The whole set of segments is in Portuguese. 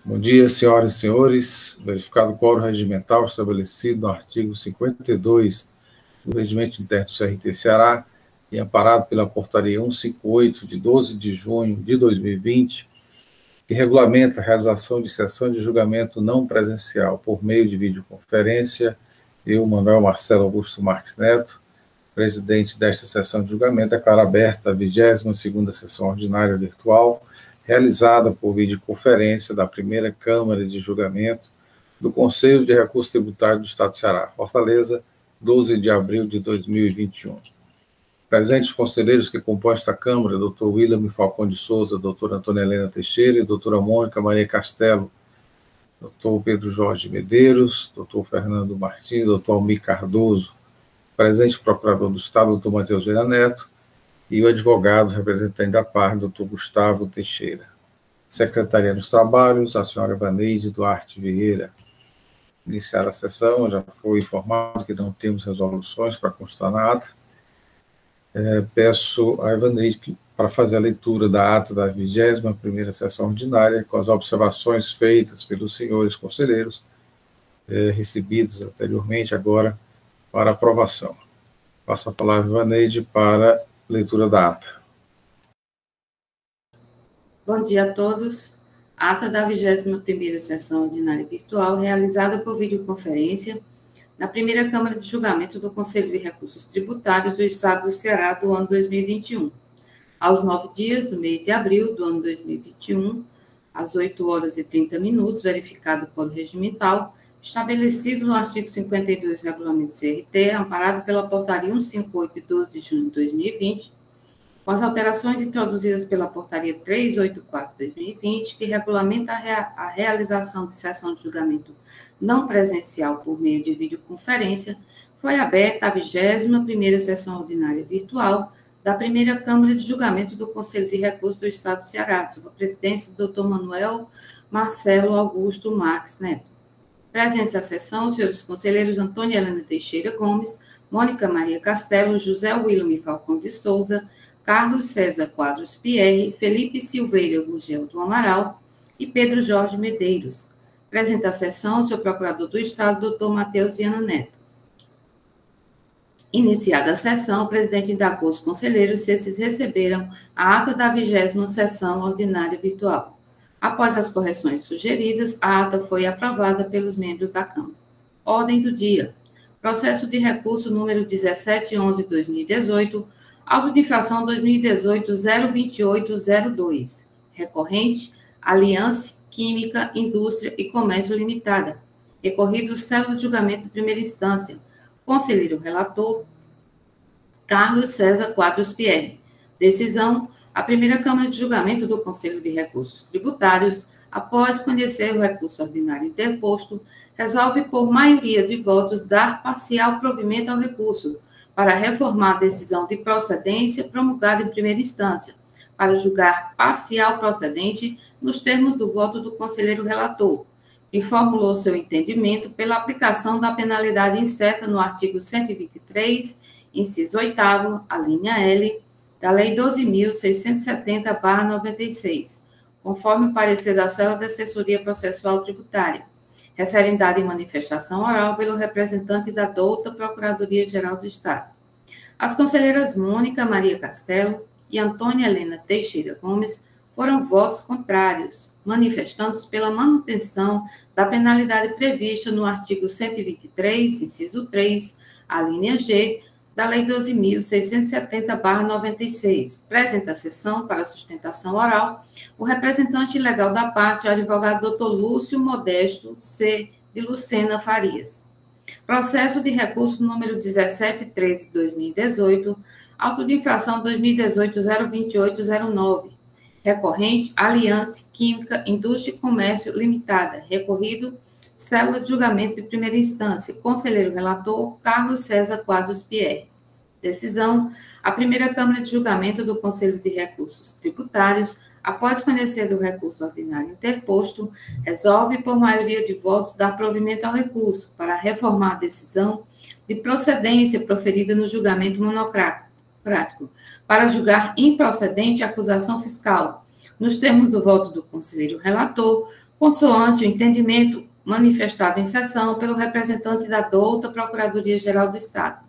Bom dia, senhoras e senhores. Verificado o quórum regimental estabelecido no artigo 52 do Regimento Interno do CRT Ceará e amparado pela Portaria 158, de 12 de junho de 2020, que regulamenta a realização de sessão de julgamento não presencial por meio de videoconferência, eu, Manuel Marcelo Augusto Marques Neto, presidente desta sessão de julgamento, declaro aberta a 22ª sessão ordinária virtual, realizada por videoconferência da primeira Câmara de Julgamento do Conselho de Recursos Tributários do Estado de Ceará, Fortaleza, 12 de abril de 2021. Presentes os conselheiros que compõem esta Câmara, Dr. William Falcão de Souza, doutora Antônia Helena Teixeira e doutora Mônica Maria Castelo, Dr. Pedro Jorge Medeiros, Dr. Fernando Martins, Dr. Almir Cardoso, presente o Procurador do Estado, Dr. Matheus Vieira Neto, e o advogado representante da par, Dr. Gustavo Teixeira. Secretaria dos Trabalhos, a senhora Vaneide Duarte Vieira. Iniciar a sessão, já foi informado que não temos resoluções para constar na ata. Peço a Vaneide para fazer a leitura da ata da 21ª sessão ordinária, com as observações feitas pelos senhores conselheiros, recebidas anteriormente, agora para aprovação. Passo a palavra a Vaneide para leitura da ata. Bom dia a todos. Ata da 21ª sessão ordinária virtual, realizada por videoconferência, na primeira Câmara de Julgamento do Conselho de Recursos Tributários do Estado do Ceará do ano 2021. Aos 9 dias do mês de abril do ano 2021, às 8h30, verificado o quórum regimental, estabelecido no artigo 52 do Regulamento CRT, amparado pela Portaria 158 de 12 de junho de 2020, com as alterações introduzidas pela Portaria 384 de 2020, que regulamenta a realização de sessão de julgamento não presencial por meio de videoconferência, foi aberta a 21ª sessão ordinária virtual da primeira Câmara de Julgamento do Conselho de Recursos do Estado do Ceará, sob a presidência do Dr. Manuel Marcelo Augusto Marques Neto. Presentes à sessão, os senhores conselheiros Antônia Helena Teixeira Gomes, Mônica Maria Castelo, José William Falcão de Souza, Carlos César Quadros Pierre, Felipe Silveira Gurgel do Amaral e Pedro Jorge Medeiros. Presente à sessão, o senhor Procurador do Estado, Dr. Matheus Vieira Neto. Iniciada a sessão, o presidente indagou os conselheiros se esses receberam a ata da 20ª sessão ordinária virtual. Após as correções sugeridas, a ata foi aprovada pelos membros da Câmara. Ordem do dia. Processo de recurso número 1711/2018, auto de infração 2018-02802. Recorrente, Aliança Química, Indústria e Comércio Limitada. Recorrido, célula de julgamento de primeira instância. Conselheiro relator, Carlos César Quadros Pierre. Decisão. A primeira Câmara de Julgamento do Conselho de Recursos Tributários, após conhecer o recurso ordinário interposto, resolve, por maioria de votos, dar parcial provimento ao recurso, para reformar a decisão de procedência promulgada em primeira instância, para julgar parcial procedente nos termos do voto do conselheiro relator, que formulou seu entendimento pela aplicação da penalidade incerta no artigo 123, inciso 8º, a linha L, da Lei 12.670/96, conforme o parecer da Célula de Assessoria Processual Tributária, referendada em manifestação oral pelo representante da douta Procuradoria-Geral do Estado. As conselheiras Mônica Maria Castelo e Antônia Helena Teixeira Gomes foram votos contrários, manifestando-se pela manutenção da penalidade prevista no artigo 123, inciso 3, a linha G, da Lei 12.670/96. Presente a sessão para sustentação oral, o representante legal da parte, o advogado Dr. Lúcio Modesto C. de Lucena Farias. Processo de recurso número 1713/2018, auto de infração 2018-02809. Recorrente, Aliança Química, Indústria e Comércio Limitada. Recorrido, célula de julgamento de primeira instância. Conselheiro relator, Carlos César Quadros Pierre. Decisão. A primeira Câmara de Julgamento do Conselho de Recursos Tributários, após conhecer do recurso ordinário interposto, resolve, por maioria de votos, dar provimento ao recurso para reformar a decisão de procedência proferida no julgamento monocrático, para julgar improcedente a acusação fiscal, nos termos do voto do conselheiro relator, consoante o entendimento manifestado em sessão pelo representante da douta Procuradoria-Geral do Estado.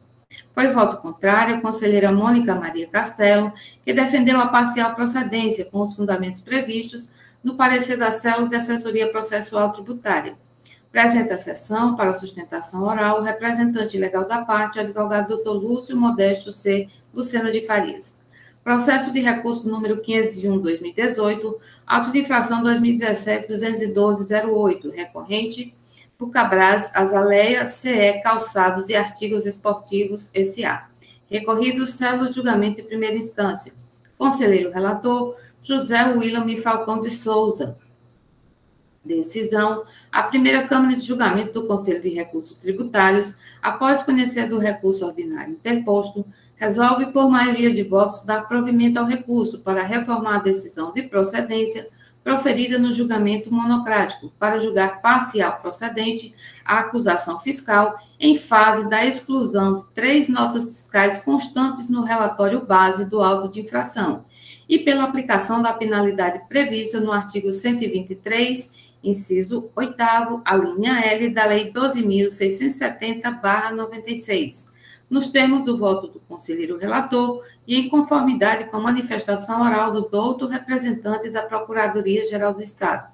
Foi voto contrário a conselheira Mônica Maria Castelo, que defendeu a parcial procedência com os fundamentos previstos no parecer da Célula de Assessoria Processual Tributária. Presente a sessão para sustentação oral o representante legal da parte, o advogado Dr. Lúcio Modesto C. Lucena de Farias. Processo de recurso número 501/2018, auto de infração 2017-212-08, recorrente Bucabras, Azaleia, CE, Calçados e Artigos Esportivos, S.A. Recorrido, célula de julgamento em primeira instância. Conselheiro relator, José William Falcão de Souza. Decisão. A primeira Câmara de Julgamento do Conselho de Recursos Tributários, após conhecer do recurso ordinário interposto, resolve, por maioria de votos, dar provimento ao recurso para reformar a decisão de procedência proferida no julgamento monocrático, para julgar parcial procedente a acusação fiscal em fase da exclusão de 3 notas fiscais constantes no relatório base do auto de infração e pela aplicação da penalidade prevista no artigo 123, inciso 8º, a linha L da Lei 12.670/96, nos termos do voto do conselheiro relator e em conformidade com a manifestação oral do douto representante da Procuradoria-Geral do Estado.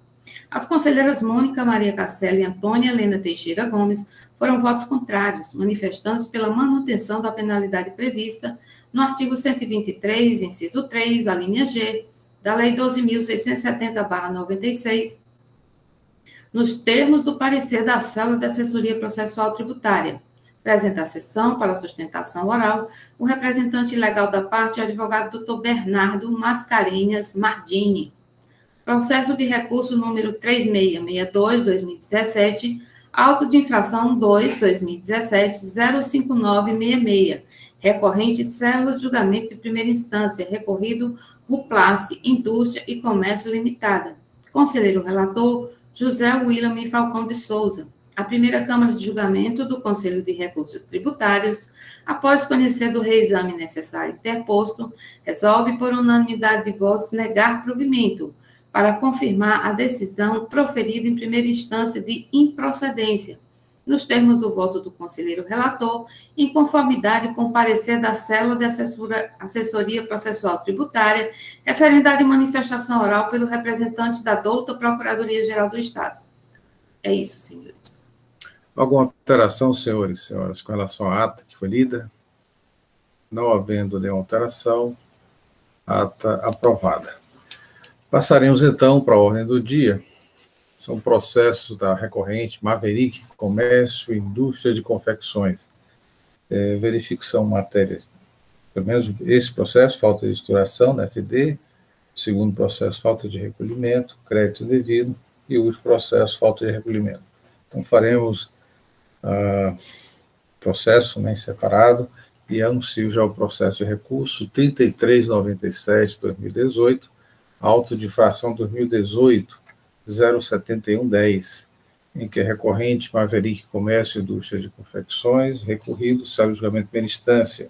As conselheiras Mônica Maria Castelo e Antônia Helena Teixeira Gomes foram votos contrários, manifestando-se pela manutenção da penalidade prevista no artigo 123, inciso 3, a linha G, da Lei 12.670/96, nos termos do parecer da Célula de Assessoria Processual Tributária. Presente a sessão para sustentação oral o representante legal da parte, o advogado Dr. Bernardo Mascarenhas Mardini. Processo de recurso número 3662/2017, auto de infração 2/2017-05966, recorrente célula de julgamento de primeira instância, recorrido Ruplace Indústria e Comércio Limitada. Conselheiro relator, José William Falcão de Souza. A primeira Câmara de Julgamento do Conselho de Recursos Tributários, após conhecer do reexame necessário interposto, resolve, por unanimidade de votos, negar provimento para confirmar a decisão proferida em primeira instância de improcedência, nos termos do voto do conselheiro relator, em conformidade com o parecer da Célula de Assessoria Processual Tributária, referendada de manifestação oral pelo representante da douta Procuradoria-Geral do Estado. É isso, senhores. Alguma alteração, senhores e senhoras, com relação à ata que foi lida? Não havendo nenhuma alteração, ata aprovada. Passaremos, então, para a ordem do dia. São processos da recorrente Maverick Comércio e Indústria de Confecções. Verifico que são matérias, pelo menos esse processo, falta de estruturação na FD, o segundo processo, falta de recolhimento, crédito devido, e o último processo, falta de recolhimento. Então, faremos processo em separado e anuncio já o processo de recurso 3397/2018, auto de infração 2018-07110, em que é recorrente Maverick Comércio e Indústria de Confecções, recorrido, célula de julgamento de primeira instância.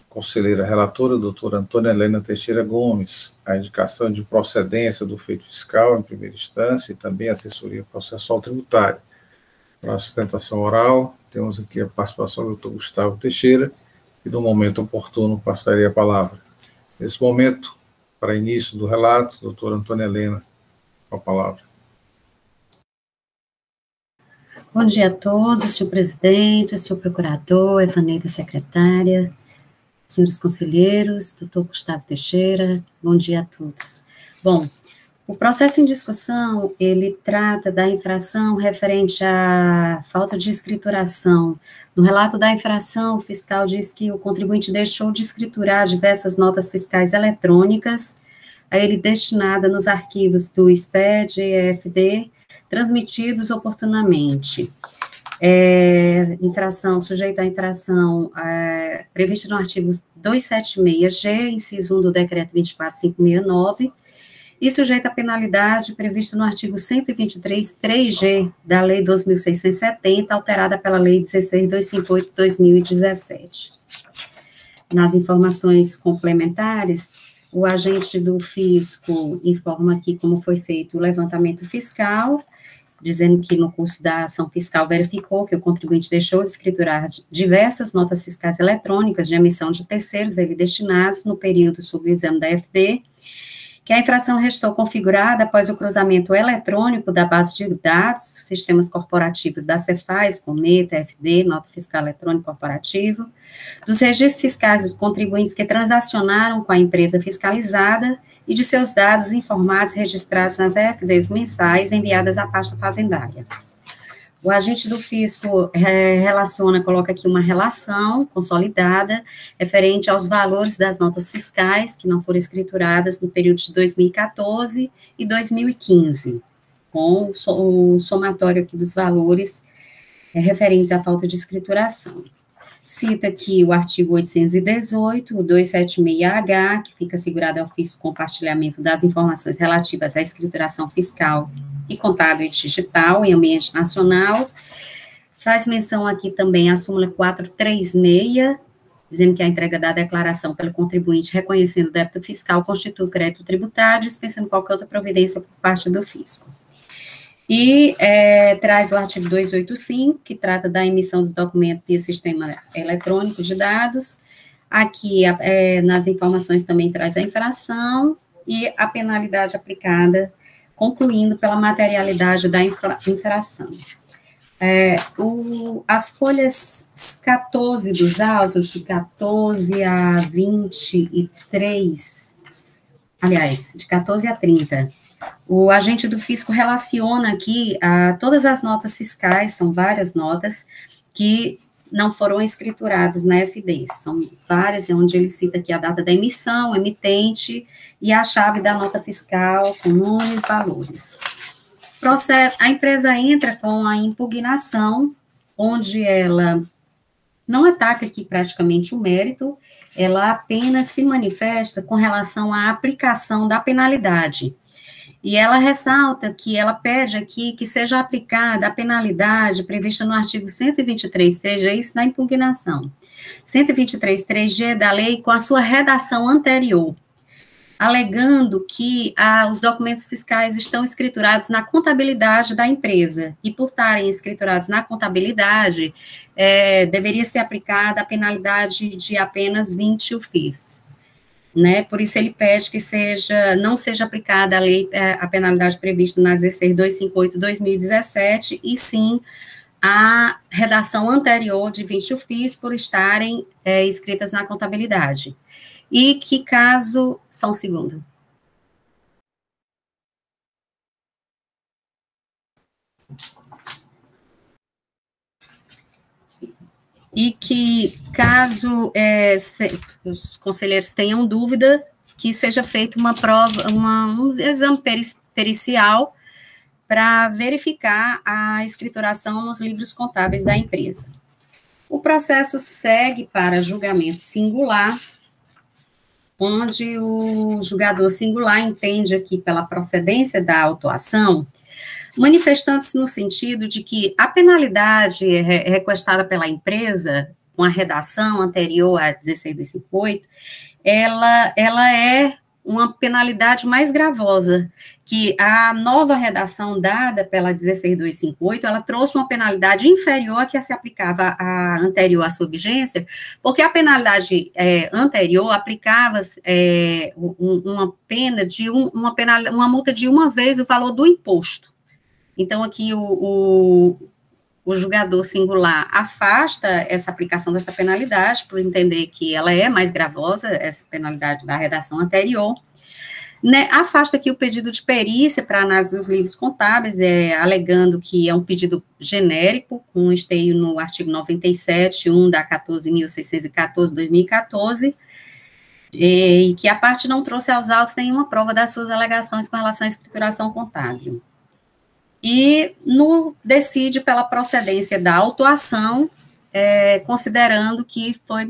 Conselheira relatora, doutora Antônia Helena Teixeira Gomes, a indicação de procedência do feito fiscal em primeira instância e também a assessoria processual tributária. Para a sustentação oral, temos aqui a participação do doutor Gustavo Teixeira, e no momento oportuno passaria a palavra. Nesse momento, para início do relato, doutora Antônia Helena, com a palavra. Bom dia a todos, senhor presidente, senhor procurador, Evaneida secretária, senhores conselheiros, doutor Gustavo Teixeira, bom dia a todos. Bom, o processo em discussão, ele trata da infração referente à falta de escrituração. No relato da infração, o fiscal diz que o contribuinte deixou de escriturar diversas notas fiscais eletrônicas, a ele destinada nos arquivos do SPED e EFD, transmitidos oportunamente. Infração, sujeito à infração prevista no artigo 276G, inciso 1 do decreto 24569, e sujeito à penalidade prevista no artigo 123.3G da Lei 2.670, alterada pela Lei 16.258/2017. Nas informações complementares, O agente do fisco informa aqui como foi feito o levantamento fiscal, dizendo que no curso da ação fiscal verificou que o contribuinte deixou de escriturar diversas notas fiscais eletrônicas de emissão de terceiros a ele destinados no período sob o exame da FD, que a infração restou configurada após o cruzamento eletrônico da base de dados, sistemas corporativos da Cefaz, Cometa, FD, Nota Fiscal Eletrônica Corporativa, dos registros fiscais dos contribuintes que transacionaram com a empresa fiscalizada e de seus dados informados registrados nas EFDs mensais enviadas à pasta fazendária. O agente do fisco coloca aqui uma relação consolidada referente aos valores das notas fiscais que não foram escrituradas no período de 2014 e 2015, com o somatório aqui dos valores referentes à falta de escrituração. Cita aqui o artigo 818, o 276H, que fica assegurado ao fisco compartilhamento das informações relativas à escrituração fiscal e contábil e digital em ambiente nacional. Faz menção aqui também à súmula 436, dizendo que a entrega da declaração pelo contribuinte reconhecendo o débito fiscal constitui crédito tributário, dispensando qualquer outra providência por parte do fisco. E traz o artigo 285, que trata da emissão dos documentos via sistema eletrônico de dados. Aqui, nas informações, também traz a infração e a penalidade aplicada, concluindo pela materialidade da infração. As folhas 14 dos autos, de 14 a 23, aliás, de 14 a 30, o agente do fisco relaciona aqui todas as notas fiscais, são várias notas, que não foram escrituradas na FD, são várias, onde ele cita aqui a data da emissão, emitente, e a chave da nota fiscal, com nome e valores. A empresa entra com a impugnação, onde ela não ataca aqui praticamente o mérito, ela apenas se manifesta com relação à aplicação da penalidade. E ela ressalta que ela pede aqui que seja aplicada a penalidade prevista no artigo 123.3G, isso na impugnação. 123.3G da lei com a sua redação anterior, alegando que os documentos fiscais estão escriturados na contabilidade da empresa, e por estarem escriturados na contabilidade, deveria ser aplicada a penalidade de apenas 20 UFIs. Né? Por isso ele pede que não seja aplicada a penalidade prevista na 16.258/2017, e sim a redação anterior de 20 UFIs por estarem escritas na contabilidade. E que caso, só um segundo. E que, caso os conselheiros tenham dúvida, que seja feita uma prova, um exame pericial para verificar a escrituração nos livros contábeis da empresa. O processo segue para julgamento singular, onde o julgador singular entende aqui pela procedência da autuação, manifestando-se no sentido de que a penalidade requestada pela empresa, com a redação anterior a 16.258, ela é uma penalidade mais gravosa, que a nova redação dada pela 16.258, ela trouxe uma penalidade inferior à que se aplicava a anterior à sua vigência, porque a penalidade anterior aplicava uma pena de uma multa de uma vez o valor do imposto. Então, aqui o julgador singular afasta essa aplicação dessa penalidade, por entender que ela é mais gravosa, essa penalidade da redação anterior, né? Afasta aqui o pedido de perícia para análise dos livros contábeis, alegando que é um pedido genérico, com esteio no artigo 97.1 da 14.614/2014, e que a parte não trouxe aos autos nenhuma prova das suas alegações com relação à escrituração contábil. E decide pela procedência da autuação, considerando que foi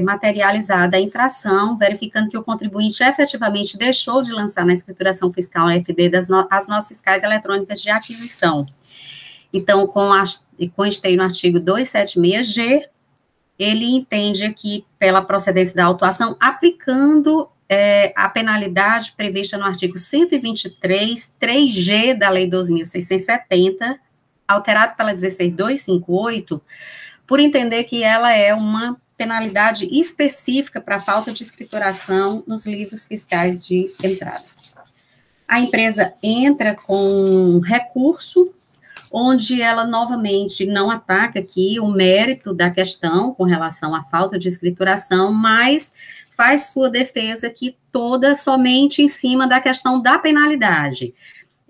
materializada a infração, verificando que o contribuinte efetivamente deixou de lançar na escrituração fiscal FD as notas fiscais eletrônicas de aquisição. Então, com esteio no artigo 276G, ele entende aqui pela procedência da autuação, aplicando a penalidade prevista no artigo 123, 3G da Lei 2.670, alterado pela 16.258, por entender que ela é uma penalidade específica para falta de escrituração nos livros fiscais de entrada. A empresa entra com recurso, onde ela novamente não ataca aqui o mérito da questão com relação à falta de escrituração, mas faz sua defesa aqui toda somente em cima da questão da penalidade.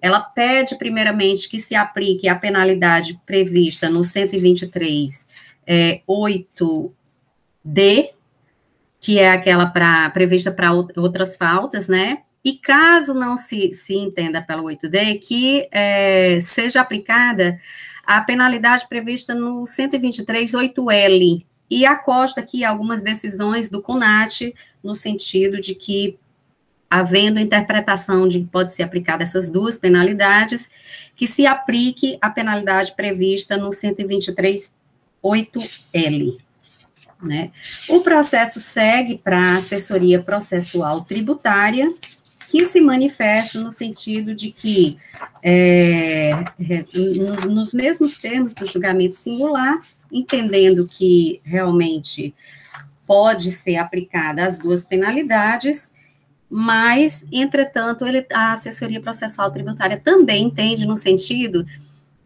Ela pede, primeiramente, que se aplique a penalidade prevista no 123, 8D, que é aquela prevista para outras faltas, né? E caso não se entenda pelo 8D, que seja aplicada a penalidade prevista no 123, 8L, e acosta aqui algumas decisões do CONAT, no sentido de que, havendo interpretação de que pode ser aplicada essas duas penalidades, que se aplique a penalidade prevista no 123, 8L. Né? O processo segue para a assessoria processual tributária, que se manifesta no sentido de que, nos mesmos termos do julgamento singular, entendendo que realmente pode ser aplicada as duas penalidades, mas, entretanto, a assessoria processual tributária também entende no sentido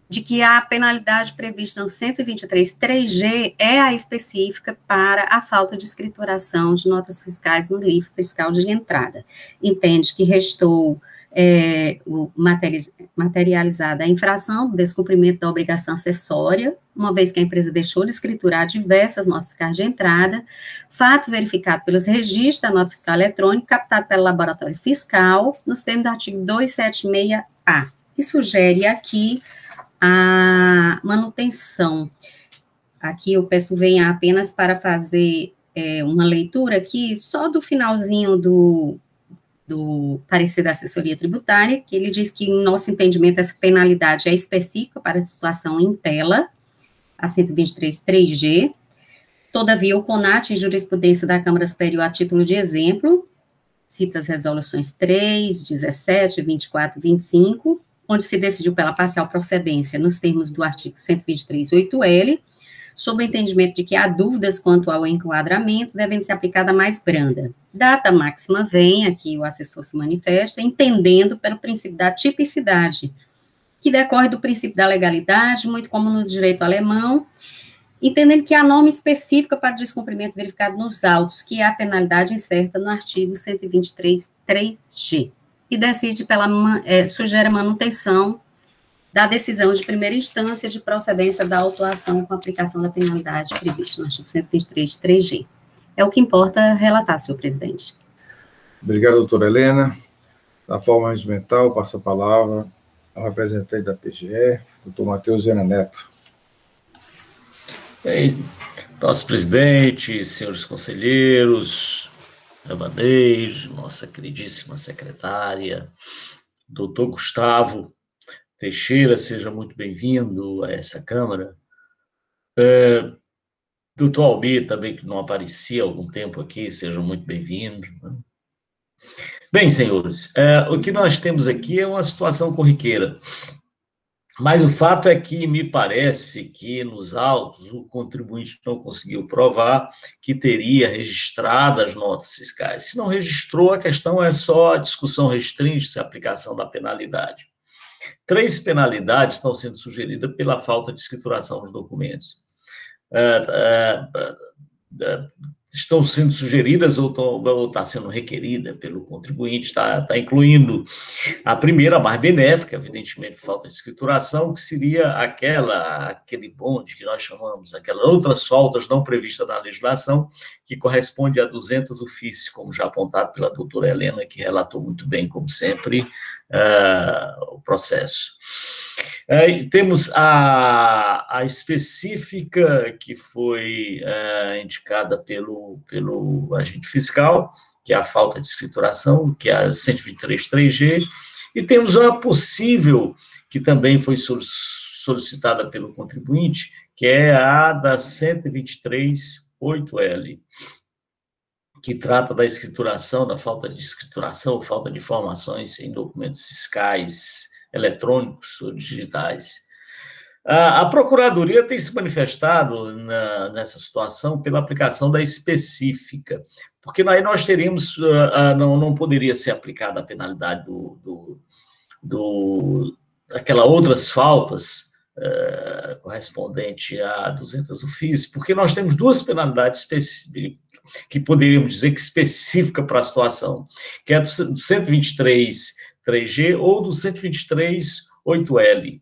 de que a penalidade prevista no 123, 3G é a específica para a falta de escrituração de notas fiscais no livro fiscal de entrada. Entende que restou materializada a infração do descumprimento da obrigação acessória, uma vez que a empresa deixou de escriturar diversas notas fiscais de entrada, fato verificado pelos registros da nota fiscal eletrônica, captado pelo laboratório fiscal, nos termos do artigo 276-A, que sugere aqui a manutenção. Aqui eu peço venha apenas para fazer uma leitura aqui, só do finalzinho do parecer da assessoria tributária, que ele diz que, em nosso entendimento, essa penalidade é específica para a situação em tela, a 123, 3G. Todavia, o CONAT, em jurisprudência da Câmara Superior, a título de exemplo, cita as resoluções 3, 17, 24 e 25, onde se decidiu pela parcial procedência nos termos do artigo 123, 8L, sob o entendimento de que há dúvidas quanto ao enquadramento, devem ser aplicada a mais branda. Data máxima vem, aqui o assessor se manifesta, entendendo pelo princípio da tipicidade, que decorre do princípio da legalidade, muito como no direito alemão, entendendo que há norma específica para o descumprimento verificado nos autos, que é a penalidade incerta no artigo 123, 3G, e decide sugere a manutenção da decisão de primeira instância de procedência da autuação com aplicação da penalidade prevista no artigo 123, 3G. É o que importa relatar, senhor presidente. Obrigado, doutora Helena. Da forma regimental, passo a palavra ao representante da PGE, doutor Matheus Viana Neto. Nosso presidente, senhores conselheiros, Evaneide, nossa queridíssima secretária, doutor Gustavo Teixeira, seja muito bem-vindo a essa Câmara. Doutor Almir, também, que não aparecia há algum tempo aqui, seja muito bem-vindo. Bem, senhores, o que nós temos aqui é uma situação corriqueira, mas o fato é que me parece que nos autos o contribuinte não conseguiu provar que teria registrado as notas fiscais. Se não registrou, a questão é só a discussão restringe-se à aplicação da penalidade. 3 penalidades estão sendo sugeridas pela falta de escrituração dos documentos. Estão sendo sugeridas ou está sendo requerida pelo contribuinte, está incluindo a primeira, a mais benéfica, evidentemente, falta de escrituração, que seria aquele bonde que nós chamamos, aquelas outras faltas não previstas na legislação, que corresponde a 200 ofícios, como já apontado pela doutora Helena, que relatou muito bem, como sempre, o processo. Temos a específica, que foi indicada pelo agente fiscal, que é a falta de escrituração, que é a 123, 3G, e temos a possível, que também foi solicitada pelo contribuinte, que é a da 123, 8L. que trata da escrituração, da falta de escrituração, falta de informações em documentos fiscais, eletrônicos ou digitais. A Procuradoria tem se manifestado nessa situação pela aplicação da específica, porque aí nós teríamos, não poderia ser aplicada a penalidade daquelas outras faltas correspondente a 200 ofícios, porque nós temos duas penalidades específicas, que poderíamos dizer que específica para a situação, que é do 123 3G ou do 123 8L,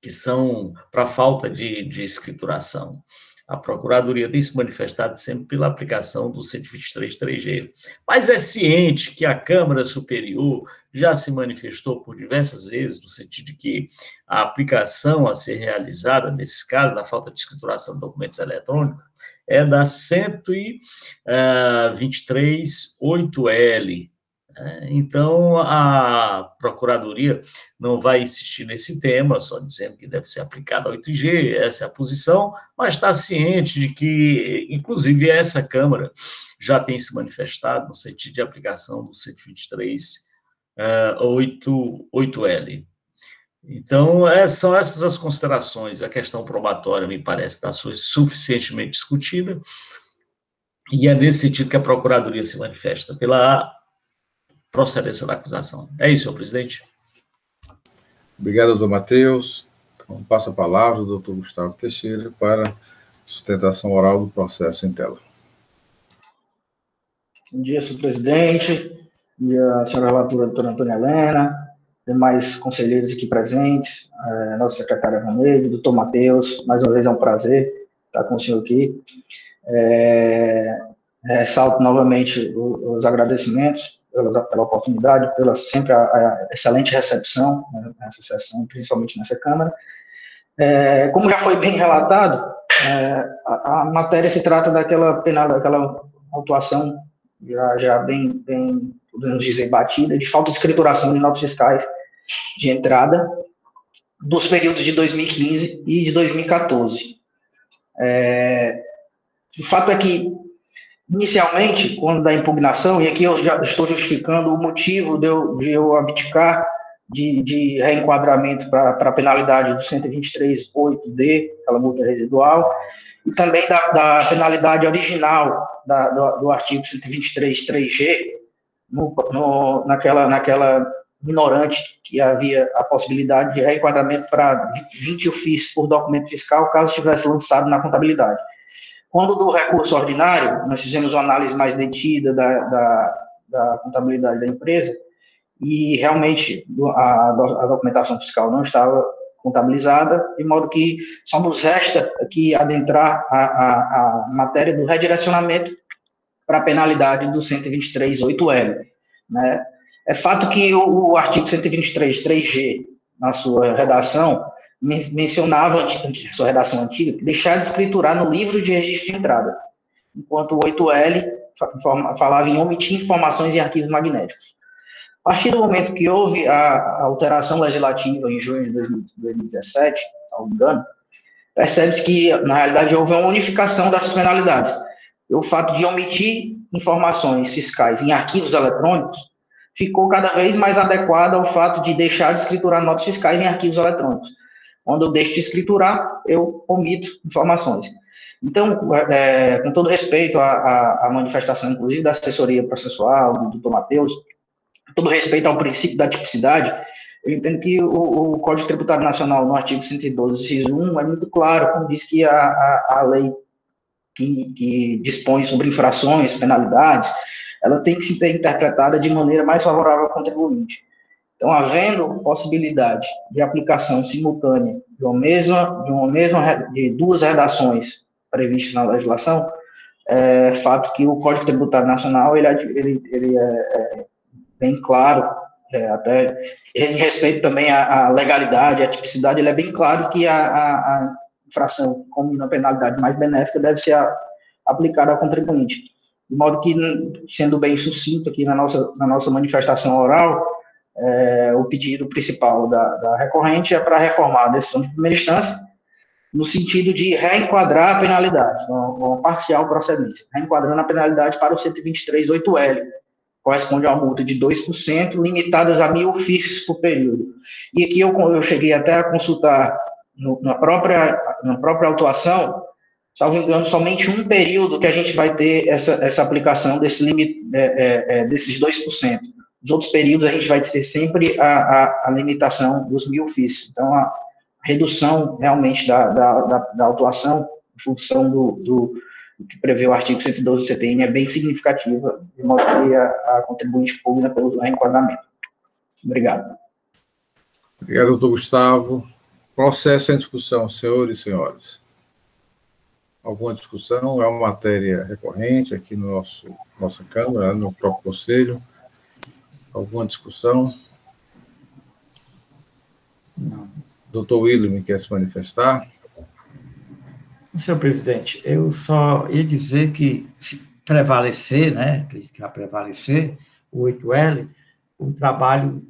que são para falta de escrituração. A Procuradoria tem se manifestado sempre pela aplicação do 123 3G, mas é ciente que a Câmara Superior já se manifestou por diversas vezes, no sentido de que a aplicação a ser realizada, nesse caso, da falta de escrituração de documentos eletrônicos, é da 123 8L. Então, a Procuradoria não vai insistir nesse tema, só dizendo que deve ser aplicada a 8G, essa é a posição, mas está ciente de que, inclusive, essa Câmara já tem se manifestado no sentido de aplicação do 123 8L. Então, são essas as considerações. A questão probatória, me parece, está suficientemente discutida, e é nesse sentido que a Procuradoria se manifesta, pela procedência da acusação. É isso, senhor presidente. Obrigado, doutor Matheus. Então, passo a palavra ao doutor Gustavo Teixeira para sustentação oral do processo em tela. Bom dia, senhor presidente. Bom dia, senhora relatora, doutora Antônia Helena, demais conselheiros aqui presentes, nossa secretária Vanessa, doutor Matheus, mais uma vez é um prazer estar com o senhor aqui. Ressalto novamente os agradecimentos pela oportunidade, pela sempre a excelente recepção nessa sessão, principalmente nessa Câmara. Como já foi bem relatado, a matéria se trata daquela autuação já bem, podemos dizer, batida, de falta de escrituração de notas fiscais de entrada dos períodos de 2015 e de 2014. O fato é que, inicialmente, quando da impugnação, e aqui eu já estou justificando o motivo de eu abdicar de reenquadramento para a penalidade do 123.8D, aquela multa residual, e também da penalidade original do artigo 123.3G, naquela minorante que havia a possibilidade de reenquadramento para 20 ofícios por documento fiscal, caso estivesse lançado na contabilidade. Quando do recurso ordinário, nós fizemos uma análise mais detida da contabilidade da empresa, e realmente a documentação fiscal não estava contabilizada, de modo que só nos resta aqui adentrar a matéria do redirecionamento para a penalidade do 123.8L. Né? É fato que o artigo 123.3G, na sua redação, mencionava, sua redação antiga, deixar de escriturar no livro de registro de entrada, enquanto o 8L falava em omitir informações em arquivos magnéticos. A partir do momento que houve a alteração legislativa em junho de 2017, se não me engano, percebe-se que, na realidade, houve uma unificação das penalidades. O fato de omitir informações fiscais em arquivos eletrônicos ficou cada vez mais adequado ao fato de deixar de escriturar notas fiscais em arquivos eletrônicos. Quando eu deixo de escriturar, eu omito informações. Então, com todo respeito à manifestação, inclusive, da assessoria processual, do doutor Matheus, com todo respeito ao princípio da tipicidade, eu entendo que o Código Tributário Nacional, no artigo 112, inciso 1, é muito claro, quando diz que a lei que dispõe sobre infrações, penalidades, ela tem que ser interpretada de maneira mais favorável ao contribuinte. Então, havendo possibilidade de aplicação simultânea de duas redações previstas na legislação, é fato que o Código Tributário Nacional ele é bem claro, até em respeito também à legalidade, à tipicidade, ele é bem claro que a infração como uma penalidade mais benéfica deve ser aplicada ao contribuinte. De modo que, sendo bem sucinto aqui na nossa manifestação oral, o pedido principal da recorrente é para reformar a decisão de primeira instância, no sentido de reenquadrar a penalidade, uma parcial procedência, reenquadrando a penalidade para o 123.8L, corresponde a uma multa de 2%, limitadas a 1.000 ofícios por período. E aqui eu cheguei até a consultar na própria autuação, salvo engano, somente um período que a gente vai ter essa aplicação desse limite, desses 2%. Os outros períodos a gente vai ter sempre a limitação dos 1.000 ofícios. Então, a redução realmente da autuação, em função do que prevê o artigo 112 do CTN, é bem significativa, de modo que a contribuinte pugna pelo reenquadramento. Obrigado. Obrigado, doutor Gustavo. Processo em discussão, senhores e senhoras. Alguma discussão? É uma matéria recorrente aqui no nossa Câmara, no próprio Conselho. Alguma discussão? Não. Doutor William quer se manifestar? Senhor presidente, eu só ia dizer que, se prevalecer, né, que vai prevalecer o 8L, o trabalho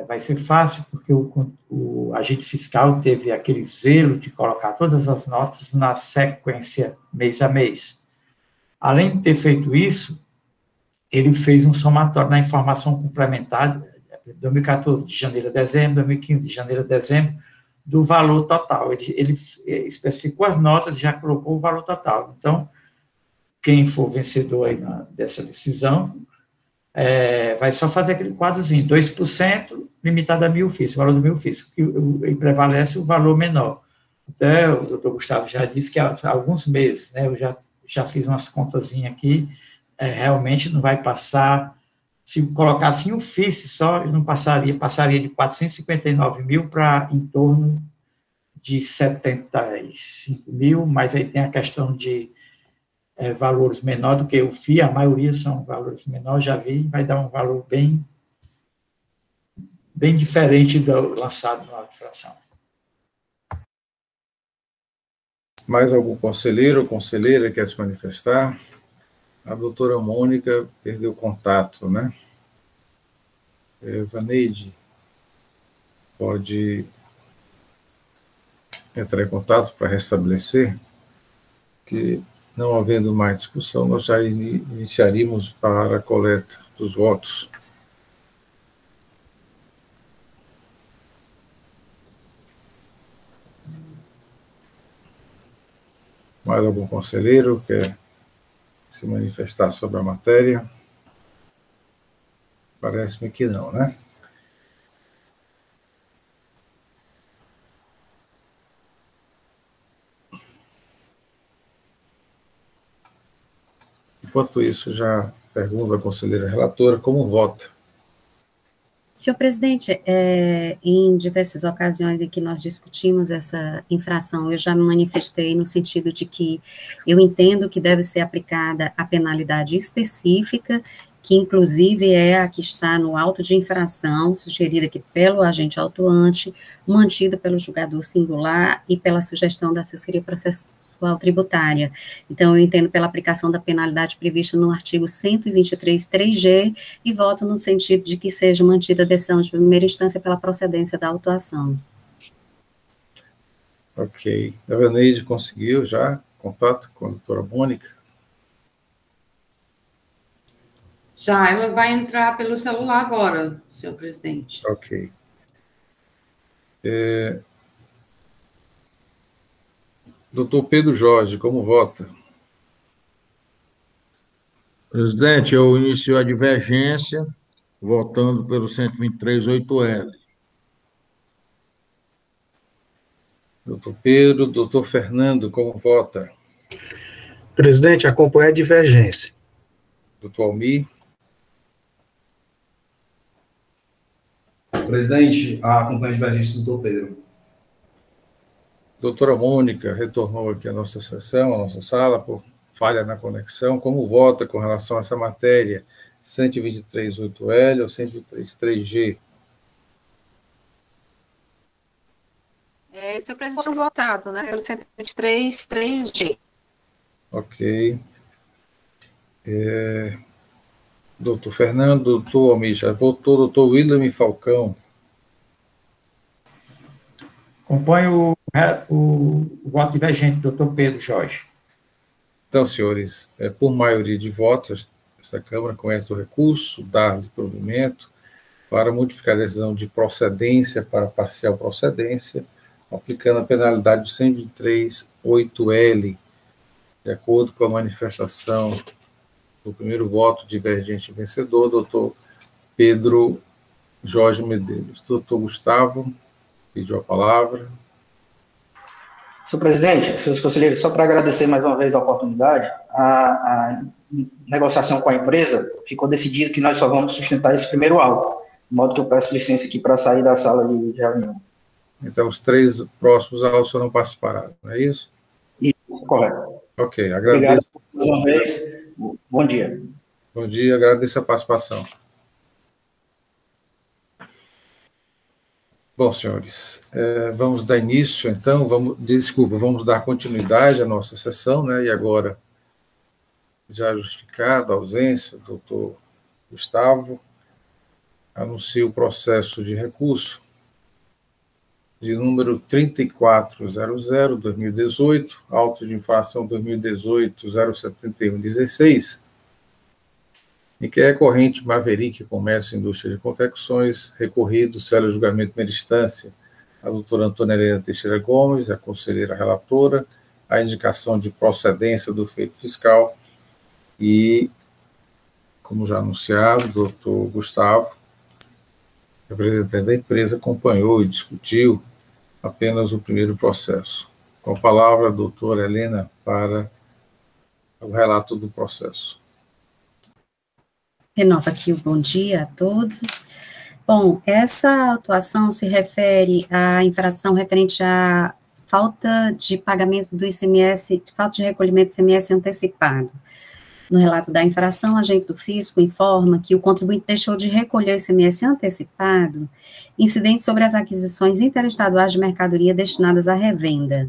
vai ser fácil, porque o agente fiscal teve aquele zelo de colocar todas as notas na sequência, mês a mês. Além de ter feito isso, ele fez um somatório na informação complementar, 2014 de janeiro a dezembro, 2015 de janeiro a dezembro, do valor total. Ele especificou as notas e já colocou o valor total. Então, quem for vencedor aí dessa decisão, vai só fazer aquele quadrozinho, 2%, limitado a 1.000 ofícios, o valor do 1.000 ofícios, que prevalece o valor menor. Até o doutor Gustavo já disse que há alguns meses, né, eu já fiz umas contazinhas aqui, realmente não vai passar, se colocasse em ofício só, não passaria de 459 mil para em torno de 75 mil, mas aí tem a questão de valores menor do que o FII, a maioria são valores menores, já vi, vai dar um valor bem diferente do lançado na infração. Mais algum conselheiro ou conselheira quer se manifestar? A doutora Mônica perdeu contato, né? Vaneide, pode entrar em contato para restabelecer? Que, não havendo mais discussão, nós já iniciaríamos para a coleta dos votos. Mais algum conselheiro quer se manifestar sobre a matéria? Parece-me que não, né? Enquanto isso, já pergunto à conselheira relatora como vota. Senhor presidente, em diversas ocasiões em que nós discutimos essa infração, eu já me manifestei no sentido de que eu entendo que deve ser aplicada a penalidade específica, que inclusive é a que está no auto de infração, sugerida aqui pelo agente autuante, mantida pelo julgador singular e pela sugestão da assessoria processual tributária. Então, eu entendo pela aplicação da penalidade prevista no artigo 123, 3G, e voto no sentido de que seja mantida a decisão de primeira instância pela procedência da autuação. Ok. A Vaneide conseguiu já contato com a doutora Mônica? Já, ela vai entrar pelo celular agora, senhor presidente. Ok. Doutor Pedro Jorge, como vota? Presidente, eu inicio a divergência, votando pelo 123.8L. Doutor Pedro, doutor Fernando, como vota? Presidente, acompanha a divergência. Doutor Almir? Presidente, acompanha a divergência do doutor Pedro. Doutora Mônica retornou aqui à nossa sessão, à nossa sala, por falha na conexão. Como vota com relação a essa matéria? 123.8L ou 123.3G? Senhor presidente, votado, né? Pelo 123.3G. Ok. Doutor Fernando, doutor Almir, já votou, doutor William Falcão. Acompanho O voto divergente, doutor Pedro Jorge. Então, senhores, por maioria de votos, esta Câmara conhece o recurso, dá-lhe provimento para modificar a decisão de procedência para parcial procedência, aplicando a penalidade de 123.8L, de acordo com a manifestação do primeiro voto divergente vencedor, doutor Pedro Jorge Medeiros. Doutor Gustavo, pediu a palavra. Senhor presidente, senhores conselheiros, só para agradecer mais uma vez a oportunidade, a negociação com a empresa ficou decidido que nós só vamos sustentar esse primeiro auto, de modo que eu peço licença aqui para sair da sala de reunião. Então, os 3 próximos autos foram participados, não é isso? Isso, correto. Ok, agradeço. Obrigado mais uma vez, bom dia. Bom dia, agradeço a participação. Bom, senhores, vamos dar início, então, vamos dar continuidade à nossa sessão, né, e agora, já justificado a ausência do doutor Gustavo, anuncio o processo de recurso de número 3400/2018, auto de infração 2018-07116, em que é recorrente Maverick Comércio e Indústria de Confecções, recorrido, célere julgamento primeira instância, a doutora Antônia Helena Teixeira Gomes, a conselheira relatora, a indicação de procedência do feito fiscal e, como já anunciado, o doutor Gustavo, representante da empresa, acompanhou e discutiu apenas o primeiro processo. Com a palavra, a doutora Helena, para o relato do processo. Renova aqui o bom dia a todos. Bom, essa atuação se refere à infração referente à falta de pagamento do ICMS, falta de recolhimento do ICMS antecipado. No relato da infração, o agente do fisco informa que o contribuinte deixou de recolher o ICMS antecipado, incidente sobre as aquisições interestaduais de mercadoria destinadas à revenda.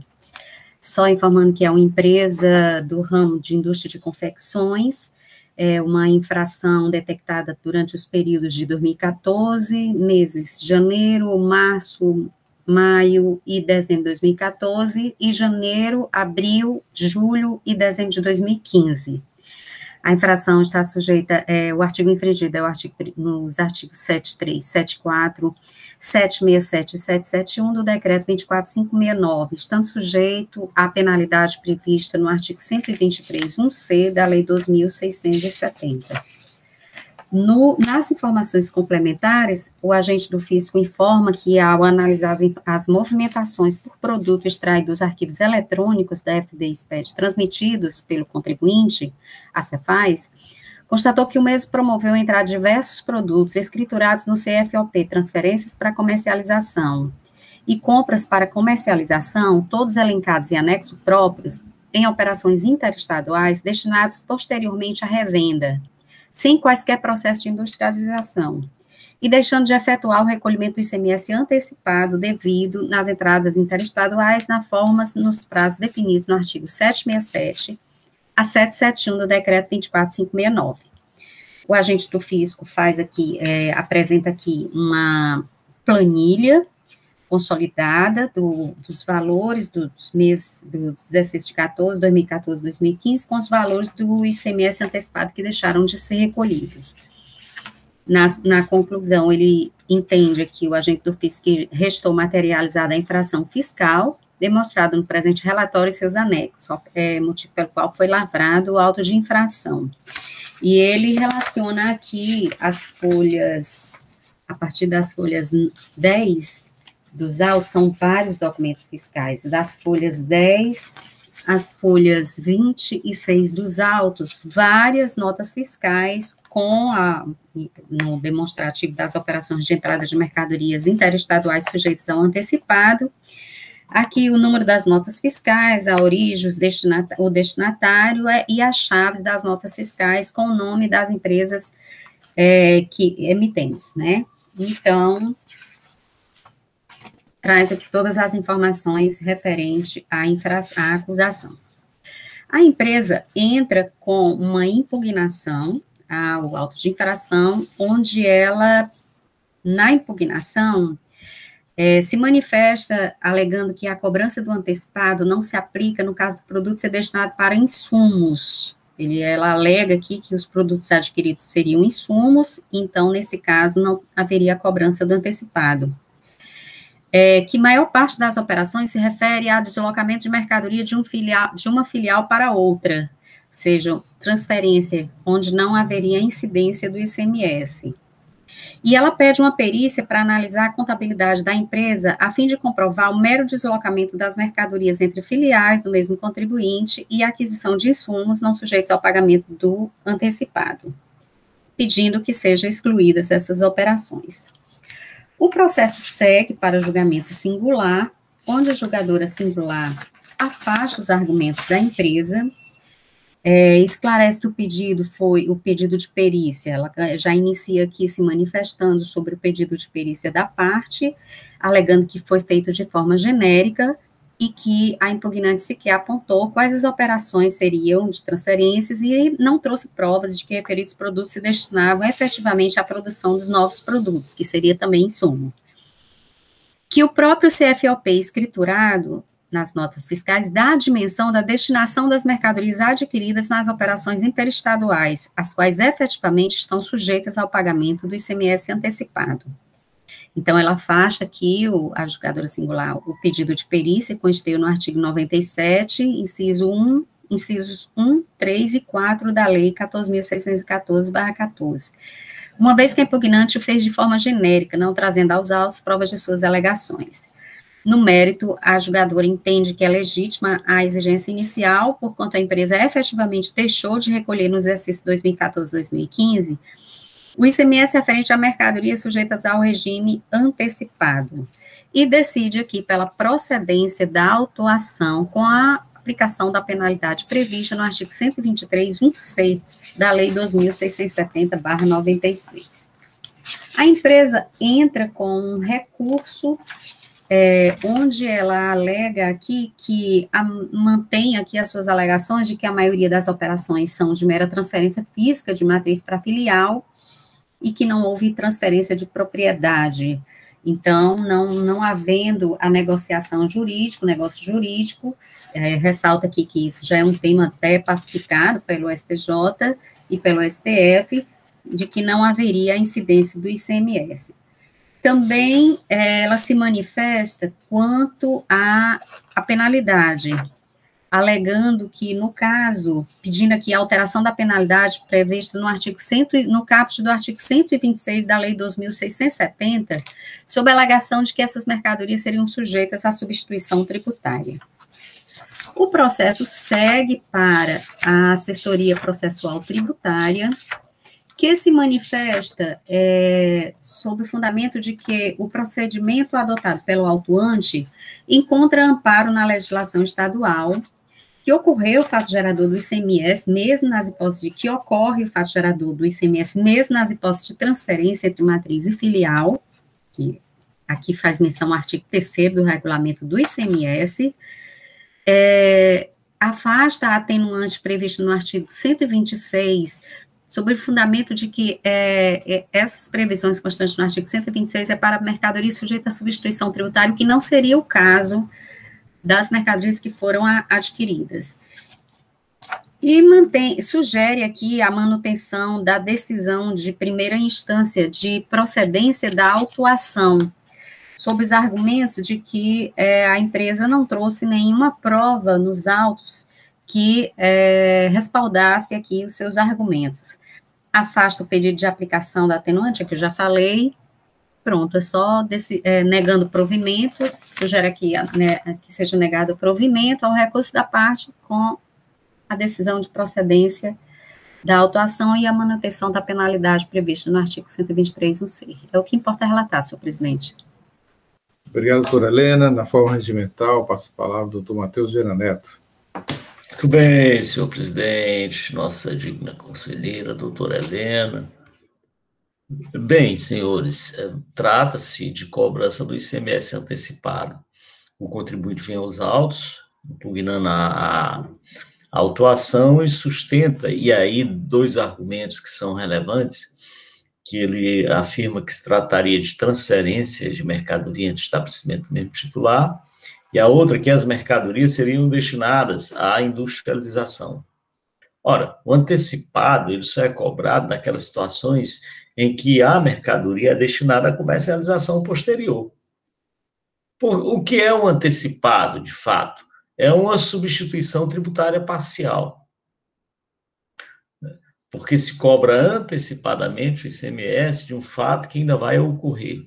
Só informando que é uma empresa do ramo de indústria de confecções, é uma infração detectada durante os períodos de 2014, meses de janeiro, março, maio e dezembro de 2014, e janeiro, abril, julho e dezembro de 2015. A infração está sujeita, o artigo infringido nos artigos 73, 74, 767 e 771 do decreto 24569, estando sujeito à penalidade prevista no artigo 123.1c da Lei 2.670. Nas informações complementares, o agente do fisco informa que, ao analisar as movimentações por produto extraído dos arquivos eletrônicos da FD-SPED transmitidos pelo contribuinte, a Cefaz, constatou que o mesmo promoveu a entrada de diversos produtos escriturados no CFOP, transferências para comercialização, e compras para comercialização, todos elencados em anexo próprios, em operações interestaduais destinados posteriormente à revenda, sem quaisquer processos de industrialização, e deixando de efetuar o recolhimento do ICMS antecipado devido nas entradas interestaduais na forma nos prazos definidos no artigo 767 a 771 do decreto 24569. O agente do fisco faz aqui, apresenta aqui uma planilha consolidada dos valores dos meses, dos exercícios de 2014, 2015, com os valores do ICMS antecipado que deixaram de ser recolhidos. Na conclusão, ele entende aqui, o agente do fisco, que restou materializada a infração fiscal, demonstrado no presente relatório e seus anexos, motivo pelo qual foi lavrado o auto de infração. E ele relaciona aqui as folhas, a partir das folhas 10 dos autos, são vários documentos fiscais, das folhas 10 às folhas 26 dos autos, várias notas fiscais no demonstrativo das operações de entrada de mercadorias interestaduais sujeitas ao antecipado. Aqui o número das notas fiscais, a origem, o destinatário e as chaves das notas fiscais com o nome das empresas emitentes, né? Então, traz aqui todas as informações referentes à acusação. A empresa entra com uma impugnação ao auto de infração, onde ela, na impugnação, se manifesta alegando que a cobrança do antecipado não se aplica no caso do produto ser destinado para insumos. Ela alega aqui que os produtos adquiridos seriam insumos, então, nesse caso, não haveria a cobrança do antecipado. Que maior parte das operações se refere a deslocamento de mercadoria de uma filial para outra, seja, transferência, onde não haveria incidência do ICMS. E ela pede uma perícia para analisar a contabilidade da empresa, a fim de comprovar o mero deslocamento das mercadorias entre filiais do mesmo contribuinte e a aquisição de insumos não sujeitos ao pagamento do antecipado, pedindo que sejam excluídas essas operações. O processo segue para julgamento singular, onde a julgadora singular afasta os argumentos da empresa, esclarece que o pedido foi o pedido de perícia, ela já inicia aqui se manifestando sobre o pedido de perícia da parte, alegando que foi feito de forma genérica e que a impugnante sequer apontou quais as operações seriam de transferências e não trouxe provas de que referidos produtos se destinavam efetivamente à produção dos novos produtos, que seria também insumo. Que o próprio CFOP escriturado nas notas fiscais, dá a dimensão da destinação das mercadorias adquiridas nas operações interestaduais, as quais efetivamente estão sujeitas ao pagamento do ICMS antecipado. Então, ela afasta aqui, a julgadora singular, o pedido de perícia, constei no artigo 97, incisos 1, 3 e 4 da Lei 14.614/14, uma vez que a impugnante o fez de forma genérica, não trazendo aos autos provas de suas alegações. No mérito, a julgadora entende que é legítima a exigência inicial, porquanto a empresa efetivamente deixou de recolher no exercício 2014-2015 o ICMS referente a mercadorias sujeitas ao regime antecipado, e decide aqui pela procedência da autuação com a aplicação da penalidade prevista no artigo 123, 1C da Lei 2.670/96. A empresa entra com um recurso onde ela alega aqui que mantém aqui as suas alegações de que a maioria das operações são de mera transferência física de matriz para filial e que não houve transferência de propriedade. Então, não havendo a negociação jurídica, o negócio jurídico, ressalta aqui que isso já é um tema até pacificado pelo STJ e pelo STF, de que não haveria a incidência do ICMS. Também ela se manifesta quanto à penalidade, alegando que, no caso, pedindo aqui a alteração da penalidade prevista no caput do artigo 126 da Lei 2.670, sob a alegação de que essas mercadorias seriam sujeitas à substituição tributária. O processo segue para a assessoria processual tributária, que se manifesta sob o fundamento de que o procedimento adotado pelo autuante encontra amparo na legislação estadual, que ocorreu o fato gerador do ICMS, mesmo nas hipóteses de que ocorre o fato gerador do ICMS, mesmo nas hipóteses de transferência entre matriz e filial, que aqui faz menção ao artigo 3º do regulamento do ICMS, afasta a atenuante prevista no artigo 126, sobre o fundamento de que essas previsões constantes no artigo 126 é para mercadorias sujeitas à substituição tributária, o que não seria o caso das mercadorias que foram adquiridas. E sugere aqui a manutenção da decisão de primeira instância de procedência da autuação, sob os argumentos de que a empresa não trouxe nenhuma prova nos autos que respaldasse aqui os seus argumentos. Afasta o pedido de aplicação da atenuante, que eu já falei, pronto, é só negando o provimento, sugere aqui que seja negado o provimento ao recurso da parte com a decisão de procedência da autuação e a manutenção da penalidade prevista no artigo 123, c. É o que importa relatar, senhor presidente. Obrigado, doutora Helena. Na forma regimental, passo a palavra ao doutor Matheus Vieira Neto. Muito bem, senhor presidente, nossa digna conselheira, doutora Helena. Bem, senhores, trata-se de cobrança do ICMS antecipado. O contribuinte vem aos autos, impugnando a autuação e sustenta, e aí dois argumentos que são relevantes, que ele afirma que se trataria de transferência de mercadoria entre estabelecimento do mesmo titular, e a outra que as mercadorias seriam destinadas à industrialização. Ora, o antecipado, ele só é cobrado naquelas situações em que a mercadoria é destinada à comercialização posterior. O que é um antecipado, de fato? É uma substituição tributária parcial, porque se cobra antecipadamente o ICMS de um fato que ainda vai ocorrer.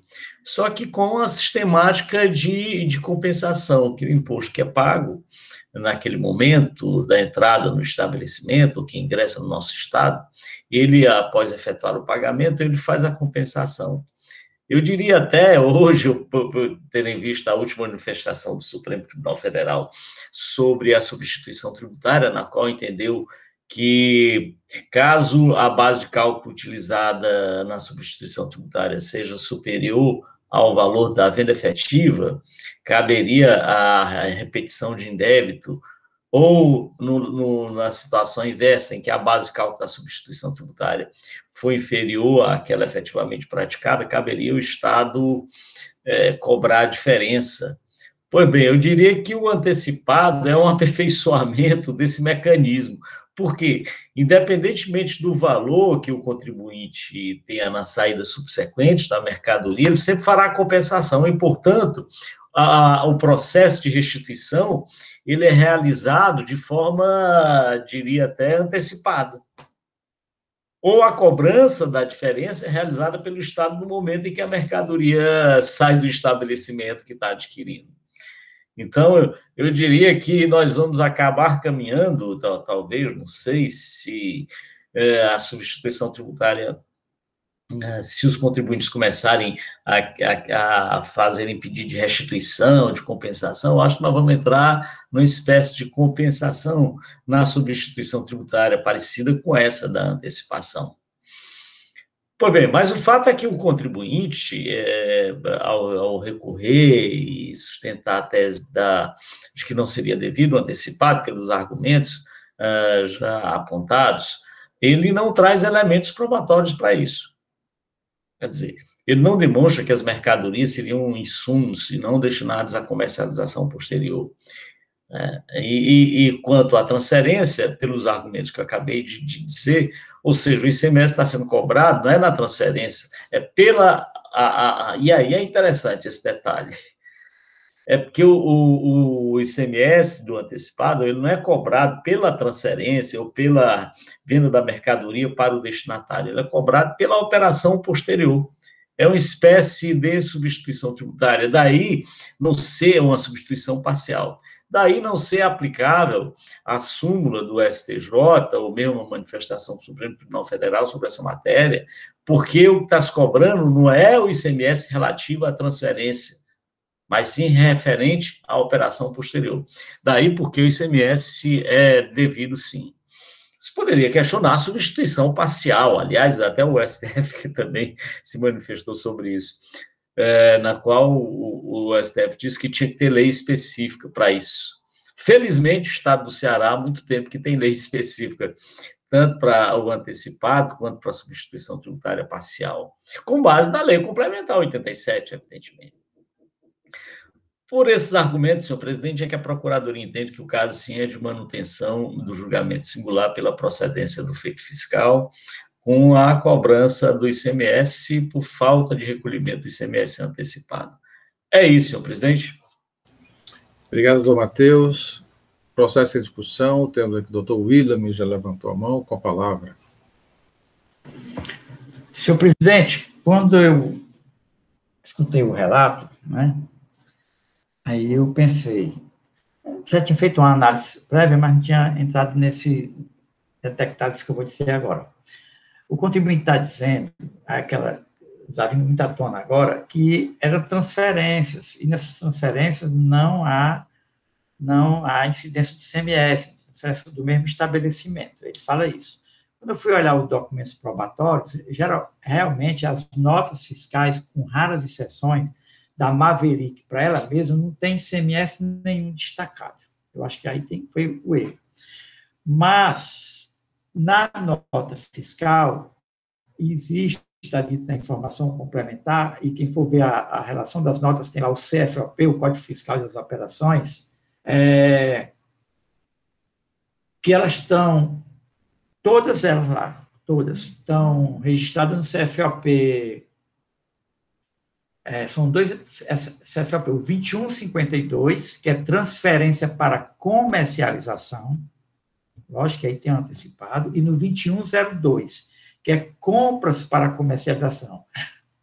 Só que com a sistemática de compensação, que o imposto que é pago naquele momento da entrada no estabelecimento, ou que ingressa no nosso estado, ele, após efetuar o pagamento, ele faz a compensação. Eu diria até hoje, por terem visto a última manifestação do Supremo Tribunal Federal sobre a substituição tributária, na qual entendeu que, caso a base de cálculo utilizada na substituição tributária seja superior ao valor da venda efetiva, caberia a repetição de indébito, ou na situação inversa, em que a base de cálculo da substituição tributária foi inferior àquela efetivamente praticada, caberia o Estado cobrar a diferença. Pois bem, eu diria que o antecipado é um aperfeiçoamento desse mecanismo, porque, independentemente do valor que o contribuinte tenha na saída subsequente da mercadoria, ele sempre fará a compensação e, portanto, o processo de restituição ele é realizado de forma, diria até, antecipada. Ou a cobrança da diferença é realizada pelo Estado no momento em que a mercadoria sai do estabelecimento que está adquirindo. Então, eu diria que nós vamos acabar caminhando, talvez, não sei se a substituição tributária, se os contribuintes começarem a fazerem pedido de restituição, de compensação, acho que nós vamos entrar numa espécie de compensação na substituição tributária, parecida com essa da antecipação. Pois bem, mas o fato é que o contribuinte, ao recorrer e sustentar a tese de que não seria devido antecipado pelos argumentos já apontados, ele não traz elementos probatórios para isso. Quer dizer, ele não demonstra que as mercadorias seriam insumos e não destinados à comercialização posterior. E quanto à transferência, pelos argumentos que eu acabei de dizer, ou seja, o ICMS está sendo cobrado, não é na transferência, é pela... e aí é interessante esse detalhe, é porque o ICMS do antecipado, ele não é cobrado pela transferência ou pela venda da mercadoria para o destinatário, ele é cobrado pela operação posterior. É uma espécie de substituição tributária, daí não ser uma substituição parcial. Daí não ser aplicável a súmula do STJ, ou mesmo a manifestação do Supremo Tribunal Federal sobre essa matéria, porque o que está se cobrando não é o ICMS relativo à transferência, mas sim referente à operação posterior. Daí porque o ICMS é devido, sim. Você poderia questionar a substituição parcial, aliás, até o STF que também se manifestou sobre isso, na qual o STF disse que tinha que ter lei específica para isso. Felizmente, o Estado do Ceará há muito tempo que tem lei específica, tanto para o antecipado quanto para a substituição tributária parcial, com base na lei complementar 87, evidentemente. Por esses argumentos, senhor presidente, é que a Procuradoria entende que o caso, sim, é de manutenção do julgamento singular pela procedência do feito fiscal, com a cobrança do ICMS por falta de recolhimento do ICMS antecipado. É isso, senhor presidente. Obrigado, doutor Matheus. Processo em discussão, temos aqui o doutor William, já levantou a mão, com a palavra. Senhor presidente, quando eu escutei o relato, né, aí eu pensei, já tinha feito uma análise prévia, mas não tinha entrado nesse detectado isso que eu vou dizer agora. O contribuinte está dizendo, está vindo muito à tona agora, que eram transferências, e nessas transferências não há incidência de ICMS, transferência do mesmo estabelecimento, ele fala isso. Quando eu fui olhar os documentos probatórios, realmente as notas fiscais, com raras exceções, da Maverick para ela mesma, não tem ICMS nenhum destacado. Eu acho que aí foi o erro. Mas, na nota fiscal, existe está dito na informação complementar, e quem for ver a relação das notas, tem lá o CFOP, o Código Fiscal das Operações, que elas estão, todas elas lá, todas estão registradas no CFOP, são dois CFOP, o 2152, que é transferência para comercialização, lógico que aí tem um antecipado, e no 2102, que é compras para comercialização.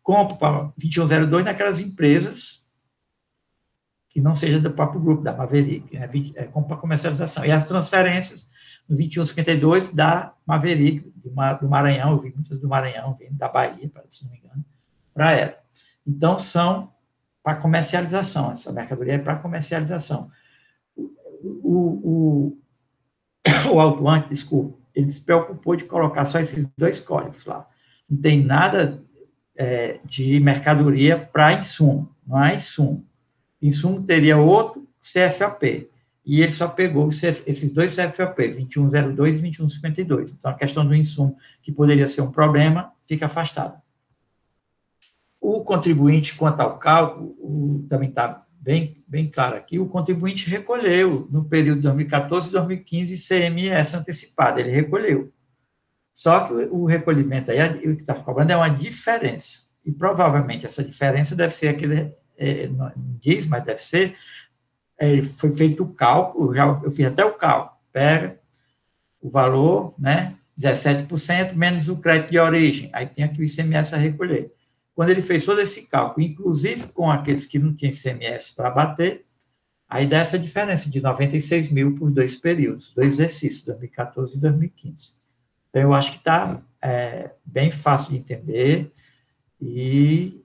Compra para 2102 naquelas empresas que não seja do próprio grupo, da Maverick, né? Compra para comercialização. E as transferências no 2152 da Maverick, do Maranhão, eu vi muitas do Maranhão, vindo da Bahia, se não me engano, para ela. Então, são para comercialização, essa mercadoria é para comercialização. O autuante, desculpa, ele se preocupou de colocar só esses dois códigos lá. Não tem nada de mercadoria para insumo, não há insumo. Insumo teria outro CFOP, e ele só pegou esses dois CFOP, 2102 e 2152. Então, a questão do insumo, que poderia ser um problema, fica afastada. O contribuinte, quanto ao cálculo, também está bem claro aqui, o contribuinte recolheu, no período de 2014 e 2015, ICMS antecipado, ele recolheu. Só que o recolhimento aí, o que está cobrando é uma diferença, e provavelmente essa diferença deve ser aquele, não diz, mas deve ser, foi feito o cálculo, eu fiz até o cálculo, pega o valor, né, 17%, menos o crédito de origem, aí tem aqui o ICMS a recolher. Quando ele fez todo esse cálculo, inclusive com aqueles que não tinham ICMS para bater, aí dá essa diferença de 96 mil por dois períodos, dois exercícios, 2014 e 2015. Então, eu acho que está bem fácil de entender e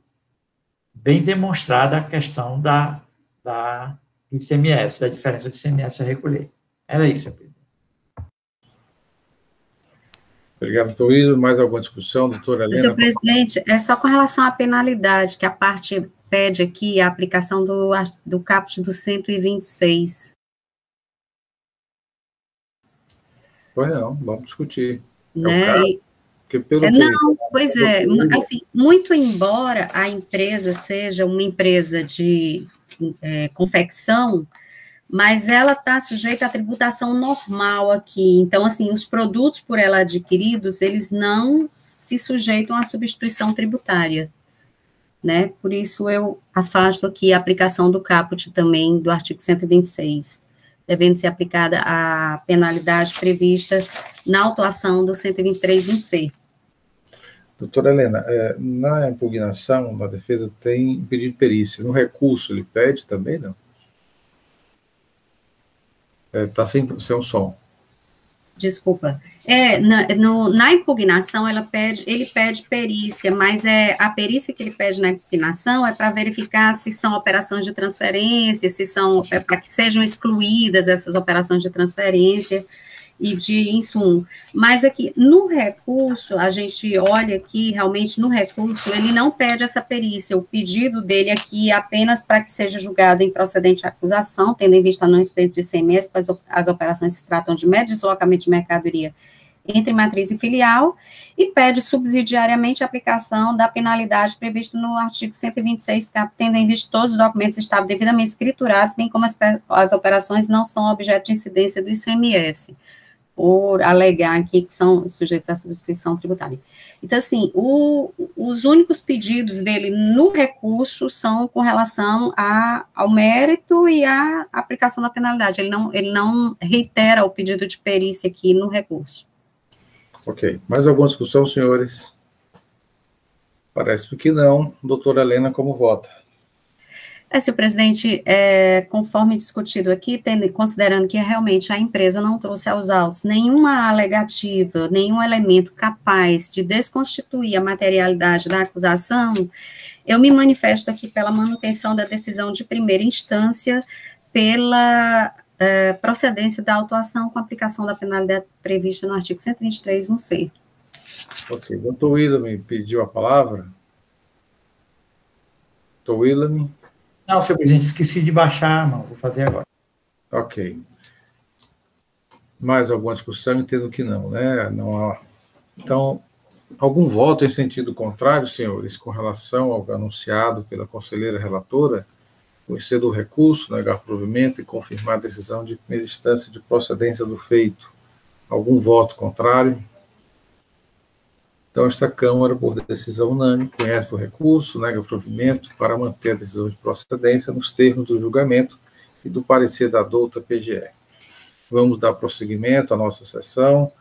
bem demonstrada a questão do ICMS, da diferença do ICMS a recolher. Era isso, Pedro. Obrigado, doutor Ido. Mais alguma discussão, doutora Helena? Senhor presidente, é só com relação à penalidade, que a parte pede aqui a aplicação do caput do 126. Pois não, vamos discutir. Né? Não, pois é, assim, muito embora a empresa seja uma empresa de confecção, mas ela está sujeita à tributação normal aqui. Então, assim, os produtos por ela adquiridos, eles não se sujeitam à substituição tributária, né? Por isso, eu afasto aqui a aplicação do caput também, do artigo 126, devendo ser aplicada a penalidade prevista na autuação do 123.1c. Doutora Helena, na impugnação, na defesa, tem pedido de perícia. No recurso, ele pede também, não? Está sem um som. Desculpa. Na impugnação, ele pede perícia, mas a perícia que ele pede na impugnação é para verificar se são operações de transferência, se são para que sejam excluídas essas operações de transferência e de insumo. Mas aqui, no recurso, a gente olha aqui, realmente, no recurso, ele não pede essa perícia. O pedido dele aqui é apenas para que seja julgado em procedente acusação, tendo em vista não incidente de ICMS, pois as operações se tratam de mero deslocamento de mercadoria entre matriz e filial, e pede subsidiariamente a aplicação da penalidade prevista no artigo 126, tendo em vista todos os documentos estavam devidamente escriturados, bem como as operações não são objeto de incidência do ICMS, por alegar aqui que são sujeitos à substituição tributária. Então, assim, os únicos pedidos dele no recurso são com relação ao mérito e à aplicação da penalidade. Ele não reitera o pedido de perícia aqui no recurso. Ok. Mais alguma discussão, senhores? Parece que não. Doutora Helena, como vota? Senhor presidente, conforme discutido aqui, considerando que realmente a empresa não trouxe aos autos nenhuma alegativa, nenhum elemento capaz de desconstituir a materialidade da acusação, eu me manifesto aqui pela manutenção da decisão de primeira instância, pela procedência da autuação com aplicação da penalidade prevista no artigo 123.1c. Ok. Doutor William me pediu a palavra. Doutor William. Não, senhor presidente, esqueci de baixar a mão, vou fazer agora. Ok. Mais alguma discussão? Entendo que não, né? Não há. Então, Algum voto em sentido contrário, senhores, com relação ao anunciado pela conselheira relatora? Conhecer do recurso, negar provimento e confirmar a decisão de primeira instância de procedência do feito. Algum voto contrário? Então, esta Câmara, por decisão unânime, conhece o recurso, nega provimento para manter a decisão de procedência nos termos do julgamento e do parecer da douta PGE. Vamos dar prosseguimento à nossa sessão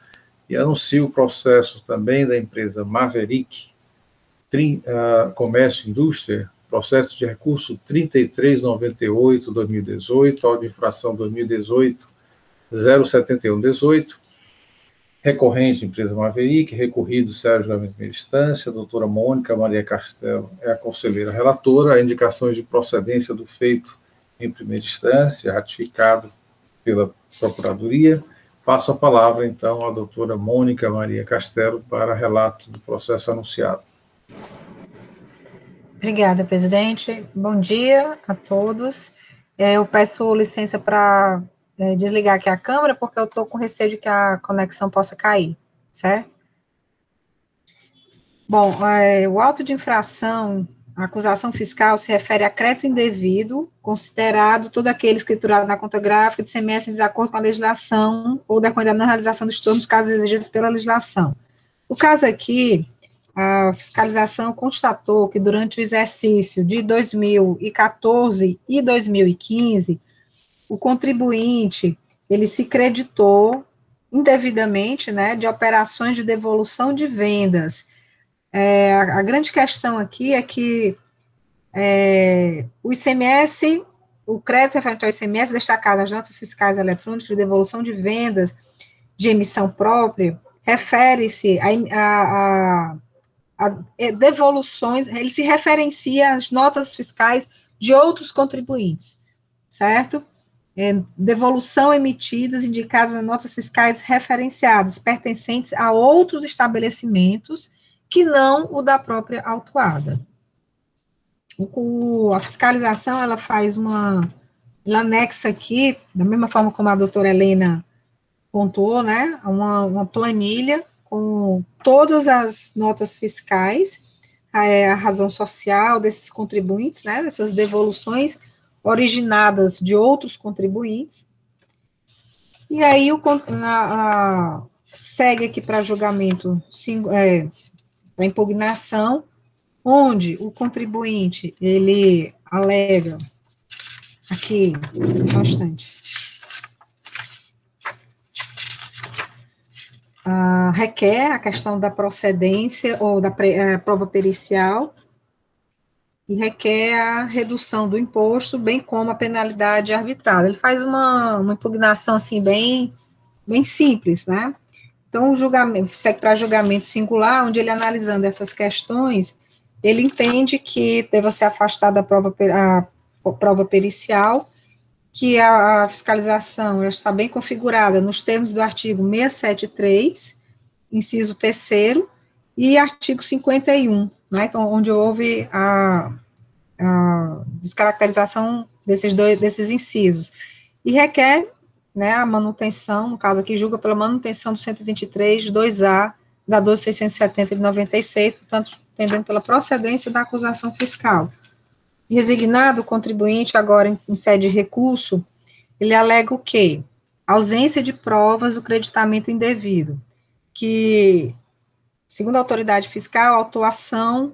e anuncio o processo também da empresa Maverick Comércio e Indústria, processo de recurso 3398-2018, auto de infração 2018-07118, recorrente empresa Maverick, recorrido Sérgio julgamento de primeira instância, doutora Mônica Maria Castelo é a conselheira relatora, a indicações de procedência do feito em primeira instância, ratificado pela Procuradoria. Passo a palavra, então, à doutora Mônica Maria Castelo para relato do processo anunciado. Obrigada, presidente. Bom dia a todos. Eu peço licença para desligar aqui a câmera, porque eu estou com receio de que a conexão possa cair, certo? Bom, o auto de infração, a acusação fiscal se refere a crédito indevido, considerado todo aquele escriturado na conta gráfica do ICMS em desacordo com a legislação ou decorrente da não realização dos tornos, casos exigidos pela legislação. No caso aqui, a fiscalização constatou que durante o exercício de 2014 e 2015, o contribuinte, ele se creditou indevidamente, né, de operações de devolução de vendas. A grande questão aqui é que o ICMS, o crédito referente ao ICMS destacado nas notas fiscais eletrônicas de devolução de vendas de emissão própria, refere-se a devoluções, ele se referencia às notas fiscais de outros contribuintes, certo? Devolução emitidas indicadas nas notas fiscais referenciadas, pertencentes a outros estabelecimentos que não o da própria autuada. A fiscalização, ela faz ela anexa aqui, da mesma forma como a doutora Helena pontuou, né, uma planilha com todas as notas fiscais, a razão social desses contribuintes, né, dessas devoluções originadas de outros contribuintes, e aí segue aqui para julgamento, para impugnação, onde o contribuinte, ele alega, aqui, só um instante, requer a questão da procedência ou da prova pericial, e requer a redução do imposto, bem como a penalidade arbitrada. Ele faz uma impugnação, assim, bem simples, né? Então, o julgamento, segue para julgamento singular, onde ele, analisando essas questões, ele entende que deva ser afastada a prova pericial, que a fiscalização já está bem configurada nos termos do artigo 673, inciso 3º, e artigo 51, né, onde houve a descaracterização desses incisos, e requer, né, a manutenção, no caso aqui, julga pela manutenção do 123, 2A, da 12.670 de 96, portanto, pendendo pela procedência da acusação fiscal. Resignado o contribuinte, agora em sede de recurso, ele alega o quê? Ausência de provas do creditamento indevido, que, segundo a autoridade fiscal, a autuação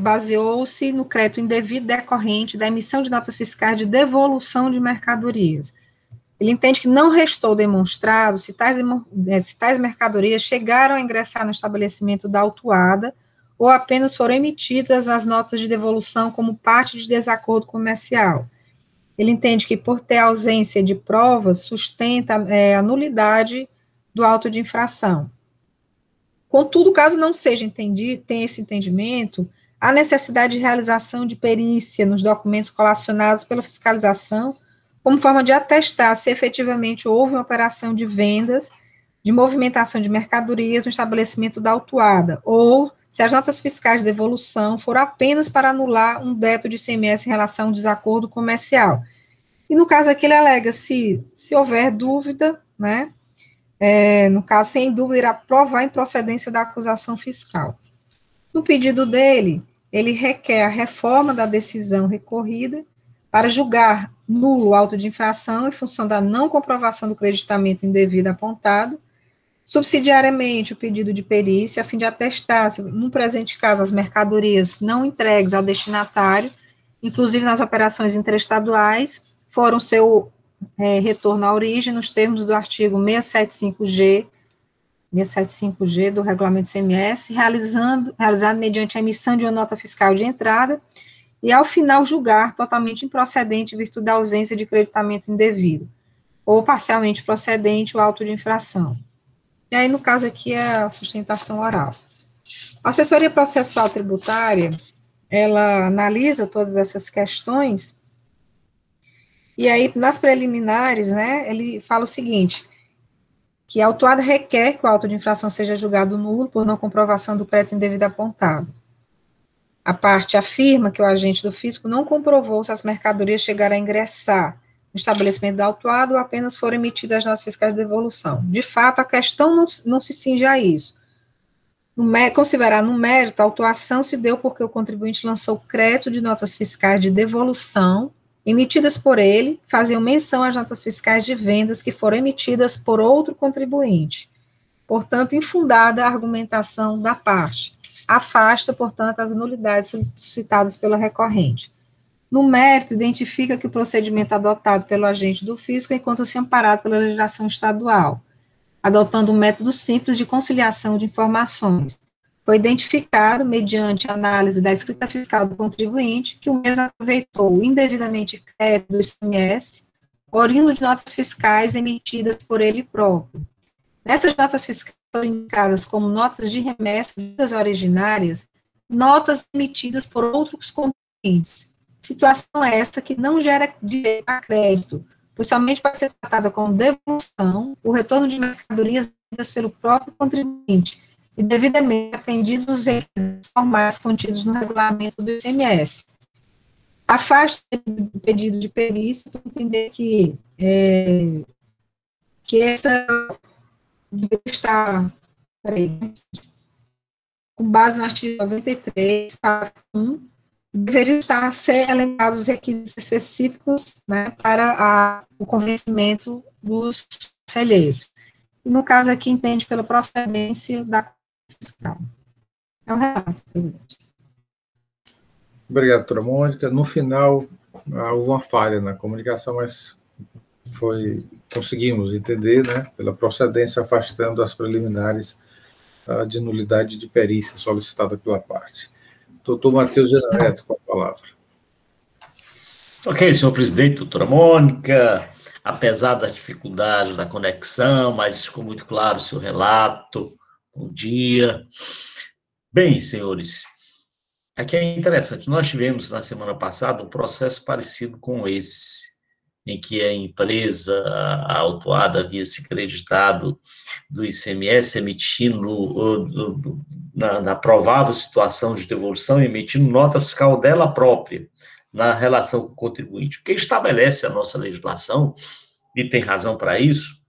baseou-se no crédito indevido decorrente da emissão de notas fiscais de devolução de mercadorias. Ele entende que não restou demonstrado se tais mercadorias chegaram a ingressar no estabelecimento da autuada ou apenas foram emitidas as notas de devolução como parte de desacordo comercial. Ele entende que, por ter ausência de provas, sustenta a nulidade do auto de infração. Contudo, caso não seja tenha esse entendimento, há necessidade de realização de perícia nos documentos colacionados pela fiscalização, como forma de atestar se efetivamente houve uma operação de vendas, de movimentação de mercadorias no estabelecimento da autuada, ou se as notas fiscais de devolução foram apenas para anular um débito de ICMS em relação a um desacordo comercial. E no caso aqui ele alega se houver dúvida, né, no caso, sem dúvida, irá provar a improcedência da acusação fiscal. No pedido dele, ele requer a reforma da decisão recorrida para julgar nulo o auto de infração em função da não comprovação do creditamento indevido apontado, subsidiariamente o pedido de perícia, a fim de atestar, no presente caso, as mercadorias não entregues ao destinatário, inclusive nas operações interestaduais, foram seu retorno à origem nos termos do artigo 675G do Regulamento CMS, realizado mediante a emissão de uma nota fiscal de entrada, e, ao final, julgar totalmente improcedente em virtude da ausência de creditamento indevido, ou parcialmente procedente o auto de infração. E aí, no caso aqui, é a sustentação oral. A assessoria processual tributária, ela analisa todas essas questões, e aí, nas preliminares, né, ele fala o seguinte, que a autuada requer que o auto de infração seja julgado nulo por não comprovação do crédito indevido apontado. A parte afirma que o agente do fisco não comprovou se as mercadorias chegaram a ingressar no estabelecimento da autuada ou apenas foram emitidas as notas fiscais de devolução. De fato, a questão não se cinge a isso. Considerar no mérito, a autuação se deu porque o contribuinte lançou crédito de notas fiscais de devolução emitidas por ele, faziam menção às notas fiscais de vendas que foram emitidas por outro contribuinte. Portanto, infundada a argumentação da parte. Afasta, portanto, as nulidades suscitadas pela recorrente. No mérito, identifica que o procedimento adotado pelo agente do fisco encontra-se amparado pela legislação estadual, adotando um método simples de conciliação de informações. Foi identificado, mediante análise da escrita fiscal do contribuinte, que o mesmo aproveitou indevidamente crédito do ICMS, oriundo de notas fiscais emitidas por ele próprio. Nessas notas fiscais foram indicadas como notas de remessa das originárias, notas emitidas por outros contribuintes. Situação essa que não gera direito a crédito, pois somente pode ser tratada como devolução o retorno de mercadorias vendidas pelo próprio contribuinte, e devidamente atendidos os requisitos formais contidos no regulamento do ICMS. Afasta o pedido de perícia para entender que essa deveria estar, com base no artigo 93, parágrafo 1, deveriam estar a ser elencados os requisitos específicos, né, para o convencimento dos conselheiros. E, no caso aqui, entende pela procedência da fiscal. É um relato, presidente. Obrigado, doutora Mônica. No final, houve uma falha na comunicação, mas conseguimos entender, né, pela procedência, afastando as preliminares de nulidade de perícia solicitada pela parte. Doutor Matheus Neto, com a palavra. Ok, senhor presidente, doutora Mônica, apesar das dificuldades da conexão, mas ficou muito claro o seu relato. Bom dia. Bem, senhores, aqui é interessante, nós tivemos na semana passada um processo parecido com esse, em que a empresa, a autuada, havia se creditado do ICMS, emitindo, na provável situação de devolução, emitindo nota fiscal dela própria, na relação com o contribuinte. O que estabelece a nossa legislação, e tem razão para isso,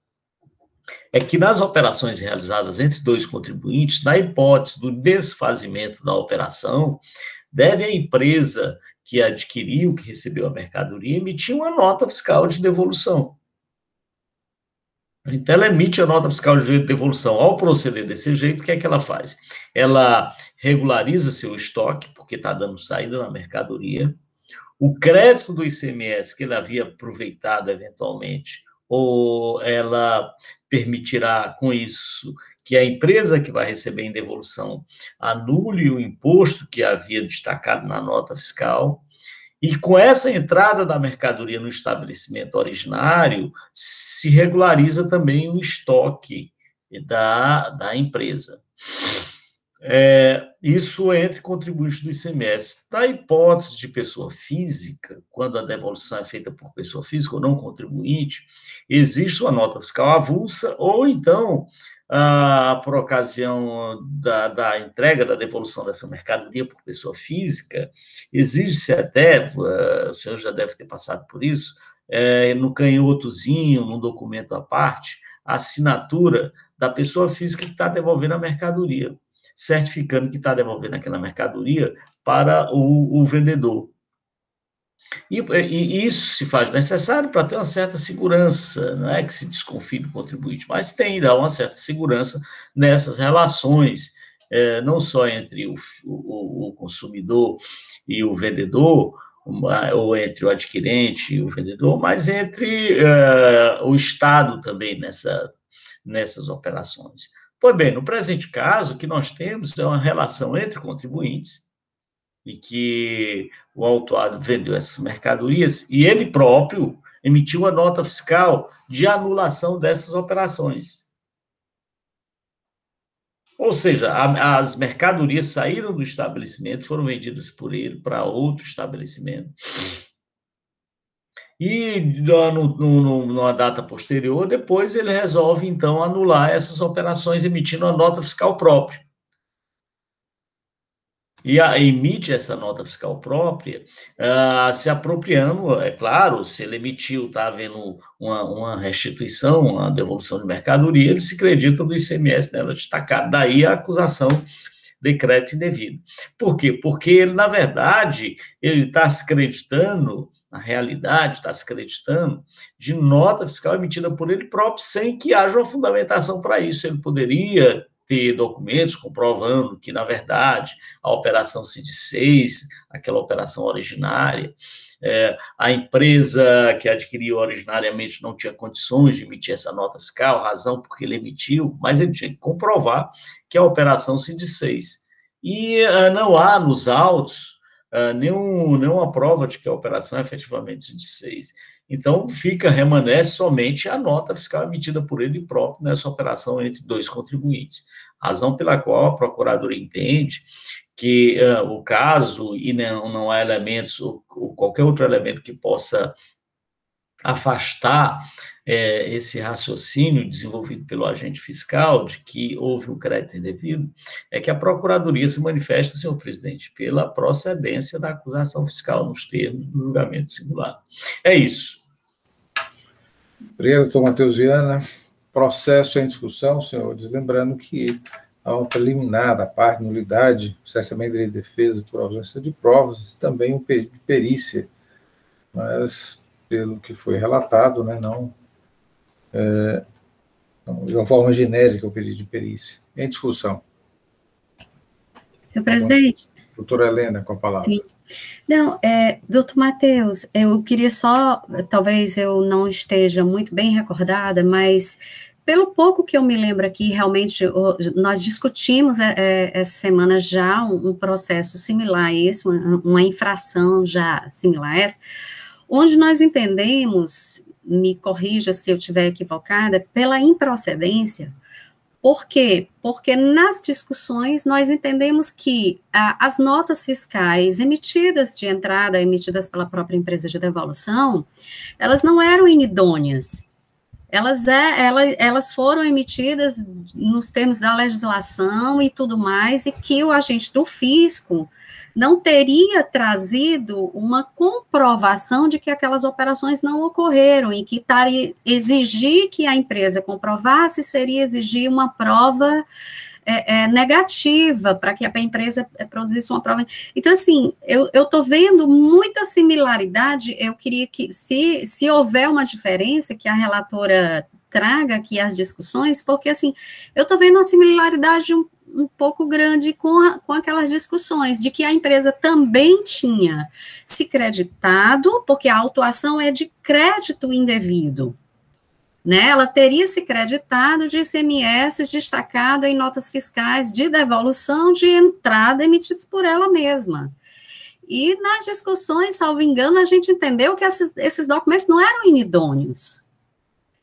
é que nas operações realizadas entre dois contribuintes, na hipótese do desfazimento da operação, deve a empresa que adquiriu, que recebeu a mercadoria, emitir uma nota fiscal de devolução. Então, ela emite a nota fiscal de devolução. Ao proceder desse jeito, o que é que ela faz? Ela regulariza seu estoque, porque está dando saída na mercadoria. O crédito do ICMS que ele havia aproveitado eventualmente, ou ela permitirá com isso que a empresa que vai receber em devolução anule o imposto que havia destacado na nota fiscal, e com essa entrada da mercadoria no estabelecimento originário, se regulariza também o estoque da empresa. Isso entre contribuintes do ICMS. Na hipótese de pessoa física, quando a devolução é feita por pessoa física ou não contribuinte, existe uma nota fiscal avulsa, ou então, por ocasião da entrega da devolução dessa mercadoria por pessoa física, exige-se até, o senhor já deve ter passado por isso, no canhotozinho, num documento à parte, a assinatura da pessoa física que está devolvendo a mercadoria, certificando que está devolvendo aquela mercadoria para o vendedor. E isso se faz necessário para ter uma certa segurança, não é que se desconfie do contribuinte, mas tem, dá uma certa segurança nessas relações, não só entre o consumidor e o vendedor, ou entre o adquirente e o vendedor, mas entre o Estado também nessas operações. Pois bem, no presente caso, o que nós temos é uma relação entre contribuintes, e que o autuado vendeu essas mercadorias e ele próprio emitiu a nota fiscal de anulação dessas operações. Ou seja, as mercadorias saíram do estabelecimento, foram vendidas por ele para outro estabelecimento. E numa data posterior, depois ele resolve, então, anular essas operações, emitindo a nota fiscal própria. E emite essa nota fiscal própria, se apropriando, é claro, se ele emitiu, está havendo uma restituição, uma devolução de mercadoria, ele se acredita do ICMS nela destacada. Daí a acusação de crédito indevido. Por quê? Porque ele, na verdade, ele está se acreditando, na realidade, está se acreditando de nota fiscal emitida por ele próprio, sem que haja uma fundamentação para isso. Ele poderia ter documentos comprovando que, na verdade, a operação CID6, aquela operação originária, a empresa que adquiriu originariamente não tinha condições de emitir essa nota fiscal, razão porque ele emitiu, mas ele tinha que comprovar que a operação CID6. E não há nos autos nenhuma prova de que a operação é efetivamente CID6. Então, remanesce somente a nota fiscal emitida por ele próprio nessa operação entre dois contribuintes. Razão pela qual a Procuradoria entende que o caso, e não há elementos, ou qualquer outro elemento que possa afastar esse raciocínio desenvolvido pelo agente fiscal de que houve um crédito indevido, é que a Procuradoria se manifesta, senhor presidente, pela procedência da acusação fiscal nos termos do julgamento singular. É isso. Obrigado, doutor Matheus Viana. Processo em discussão, senhores. Lembrando que há uma preliminar da parte, nulidade, cessamento de defesa por ausência de provas, e também um pedido de perícia, mas, pelo que foi relatado, né, não de uma forma genérica o pedido de perícia. Em discussão. Senhor presidente. Doutora Helena, com a palavra. Sim. Não, doutor Matheus, eu queria só, talvez eu não esteja muito bem recordada, mas pelo pouco que eu me lembro aqui, realmente, nós discutimos essa semana já um processo similar a esse, uma infração já similar a essa, onde nós entendemos, me corrija se eu estiver equivocada, pela improcedência. Por quê? Porque nas discussões nós entendemos que as notas fiscais emitidas de entrada, emitidas pela própria empresa de devolução, elas não eram inidôneas. Elas foram emitidas nos termos da legislação e tudo mais, e que o agente do fisco não teria trazido uma comprovação de que aquelas operações não ocorreram, e que exigir que a empresa comprovasse seria exigir uma prova negativa, para que a empresa produzisse uma prova. Então, assim, eu estou vendo muita similaridade. Eu queria que, se houver uma diferença, que a relatora traga aqui as discussões, porque, assim, eu estou vendo uma similaridade um pouco grande com aquelas discussões, de que a empresa também tinha se creditado, porque a autuação é de crédito indevido, né? Ela teria se creditado de ICMS destacado em notas fiscais de devolução de entrada emitidas por ela mesma. E nas discussões, salvo engano, a gente entendeu que esses documentos não eram inidôneos,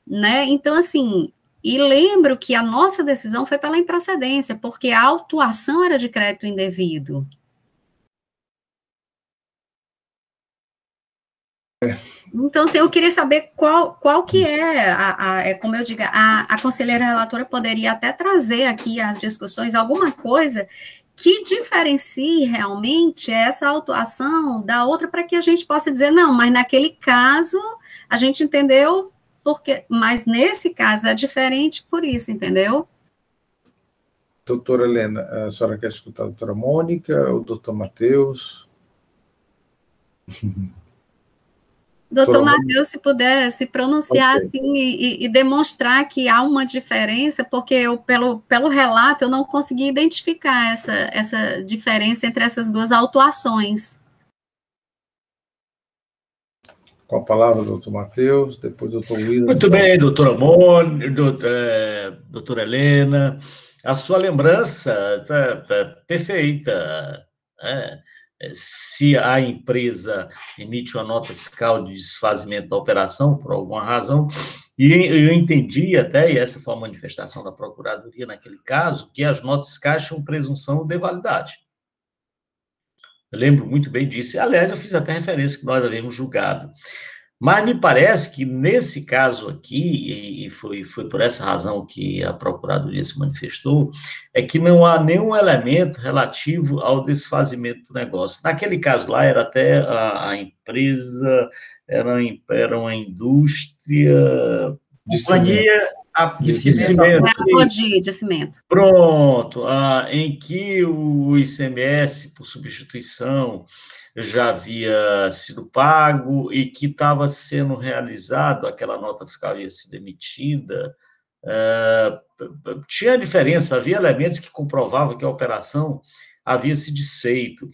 né? Então, assim, e lembro que a nossa decisão foi pela improcedência, porque a autuação era de crédito indevido. Então, assim, eu queria saber qual que como eu digo, a conselheira relatora poderia até trazer aqui as discussões, alguma coisa que diferencie realmente essa autuação da outra, para que a gente possa dizer, não, mas naquele caso a gente entendeu mas nesse caso é diferente por isso, entendeu? Doutora Helena, a senhora quer escutar a doutora Mônica ou o doutor Matheus? Doutor Matheus, se puder se pronunciar Okay. assim e demonstrar que há uma diferença, porque eu, pelo relato eu não consegui identificar essa diferença entre essas duas autuações. Com a palavra, doutor Matheus, depois doutor Luiz. Muito bem, doutora Mônica, doutora Helena, a sua lembrança está perfeita, né? Se a empresa emite uma nota fiscal de desfazimento da operação, por alguma razão, e eu entendi até, e essa foi a manifestação da Procuradoria naquele caso, que as notas fiscais tinham presunção de validade. Eu lembro muito bem disso, e, aliás, eu fiz até referência que nós havíamos julgado. Mas me parece que, nesse caso aqui, e foi por essa razão que a Procuradoria se manifestou, é que não há nenhum elemento relativo ao desfazimento do negócio. Naquele caso lá, era até a empresa, era uma indústria... De cimento. Pronto, em que o ICMS, por substituição, já havia sido pago e que estava sendo realizado, aquela nota fiscal havia sido emitida, tinha diferença, havia elementos que comprovavam que a operação havia se desfeito.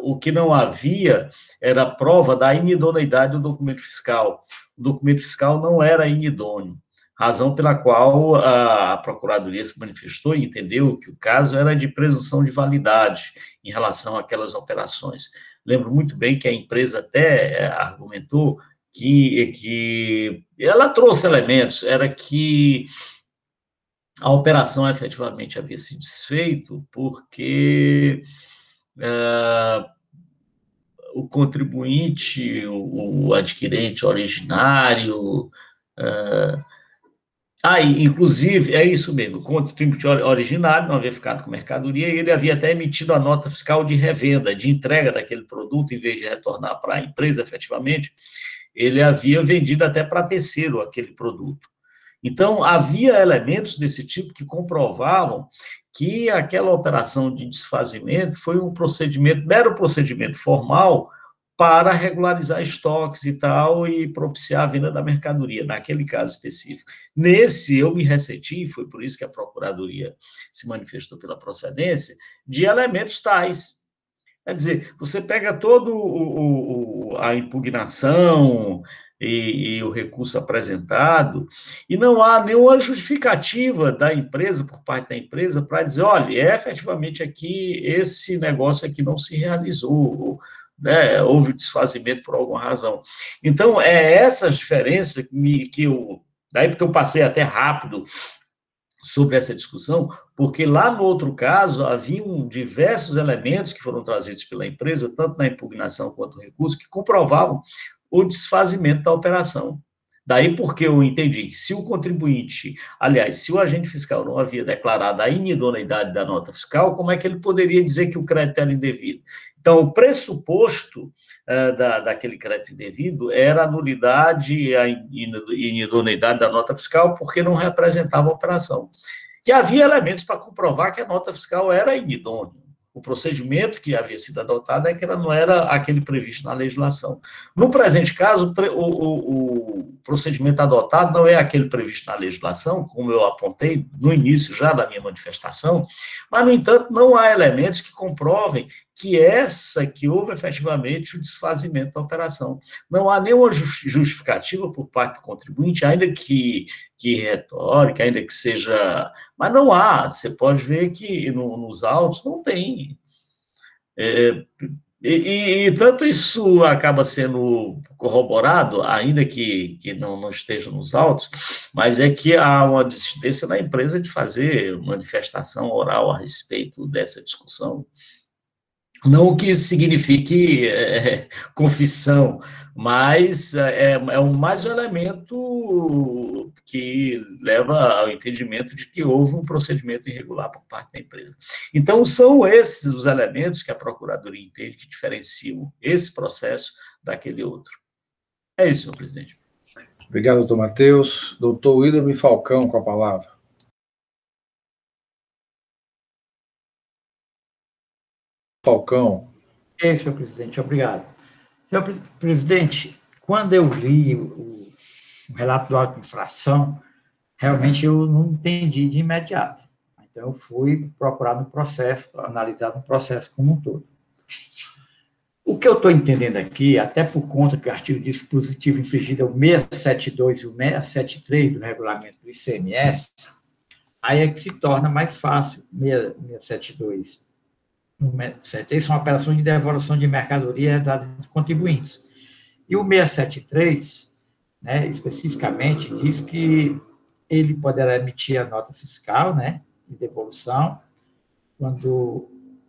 O que não havia era a prova da inidoneidade do documento fiscal. O documento fiscal não era inidôneo, razão pela qual a Procuradoria se manifestou e entendeu que o caso era de presunção de validade em relação àquelas operações. Lembro muito bem que a empresa até argumentou que ela trouxe elementos, era que a operação efetivamente havia se desfeito porque o contribuinte, o adquirente originário... inclusive, é isso mesmo, o contribuinte originário não havia ficado com mercadoria e ele havia até emitido a nota fiscal de revenda, de entrega daquele produto, em vez de retornar para a empresa, efetivamente, ele havia vendido até para terceiro aquele produto. Então, havia elementos desse tipo que comprovavam que aquela operação de desfazimento foi um procedimento, mero procedimento formal, para regularizar estoques e tal, e propiciar a venda da mercadoria, naquele caso específico. Nesse, eu me ressenti, foi por isso que a Procuradoria se manifestou pela procedência, de elementos tais. Quer dizer, você pega todo a impugnação e o recurso apresentado, e não há nenhuma justificativa da empresa, por parte da empresa, para dizer, olha, efetivamente aqui, esse negócio aqui não se realizou, né, houve desfazimento por alguma razão. Então, é essa diferença daí porque eu passei até rápido sobre essa discussão, porque lá no outro caso haviam diversos elementos que foram trazidos pela empresa, tanto na impugnação quanto no recurso, que comprovavam o desfazimento da operação. Daí porque eu entendi que se o contribuinte, aliás, se o agente fiscal não havia declarado a inidoneidade da nota fiscal, como é que ele poderia dizer que o crédito era indevido? Então, o pressuposto daquele crédito indevido era a nulidade e a inidoneidade da nota fiscal, porque não representava a operação. E havia elementos para comprovar que a nota fiscal era inidônea. O procedimento que havia sido adotado é que ela não era aquele previsto na legislação. No presente caso, o procedimento adotado não é aquele previsto na legislação, como eu apontei no início já da minha manifestação, mas, no entanto, não há elementos que comprovem que houve efetivamente o desfazimento da operação. Não há nenhuma justificativa por parte do contribuinte, ainda que retórica, ainda que seja... Mas não há, você pode ver que nos autos não tem. E tanto isso acaba sendo corroborado, ainda que não esteja nos autos, mas é que há uma desistência da empresa de fazer manifestação oral a respeito dessa discussão. Não que isso signifique confissão, mas é mais um elemento que leva ao entendimento de que houve um procedimento irregular por parte da empresa. Então, são esses os elementos que a Procuradoria entende que diferenciam esse processo daquele outro. É isso, senhor presidente. Obrigado, doutor Matheus. Doutor William Falcão, com a palavra. Falcão. Senhor presidente, obrigado. Senhor presidente, quando eu li o relato do auto de infração, realmente eu não entendi de imediato. Então, eu fui procurar no processo, analisar no processo como um todo. O que eu estou entendendo aqui, até por conta que o artigo dispositivo infringido é o 672 e o 673 do regulamento do ICMS, aí é que se torna mais fácil, 672 e 673 são operações de devolução de mercadoria de contribuintes. E o 673, né, especificamente, diz que ele poderá emitir a nota fiscal, né, de devolução, quando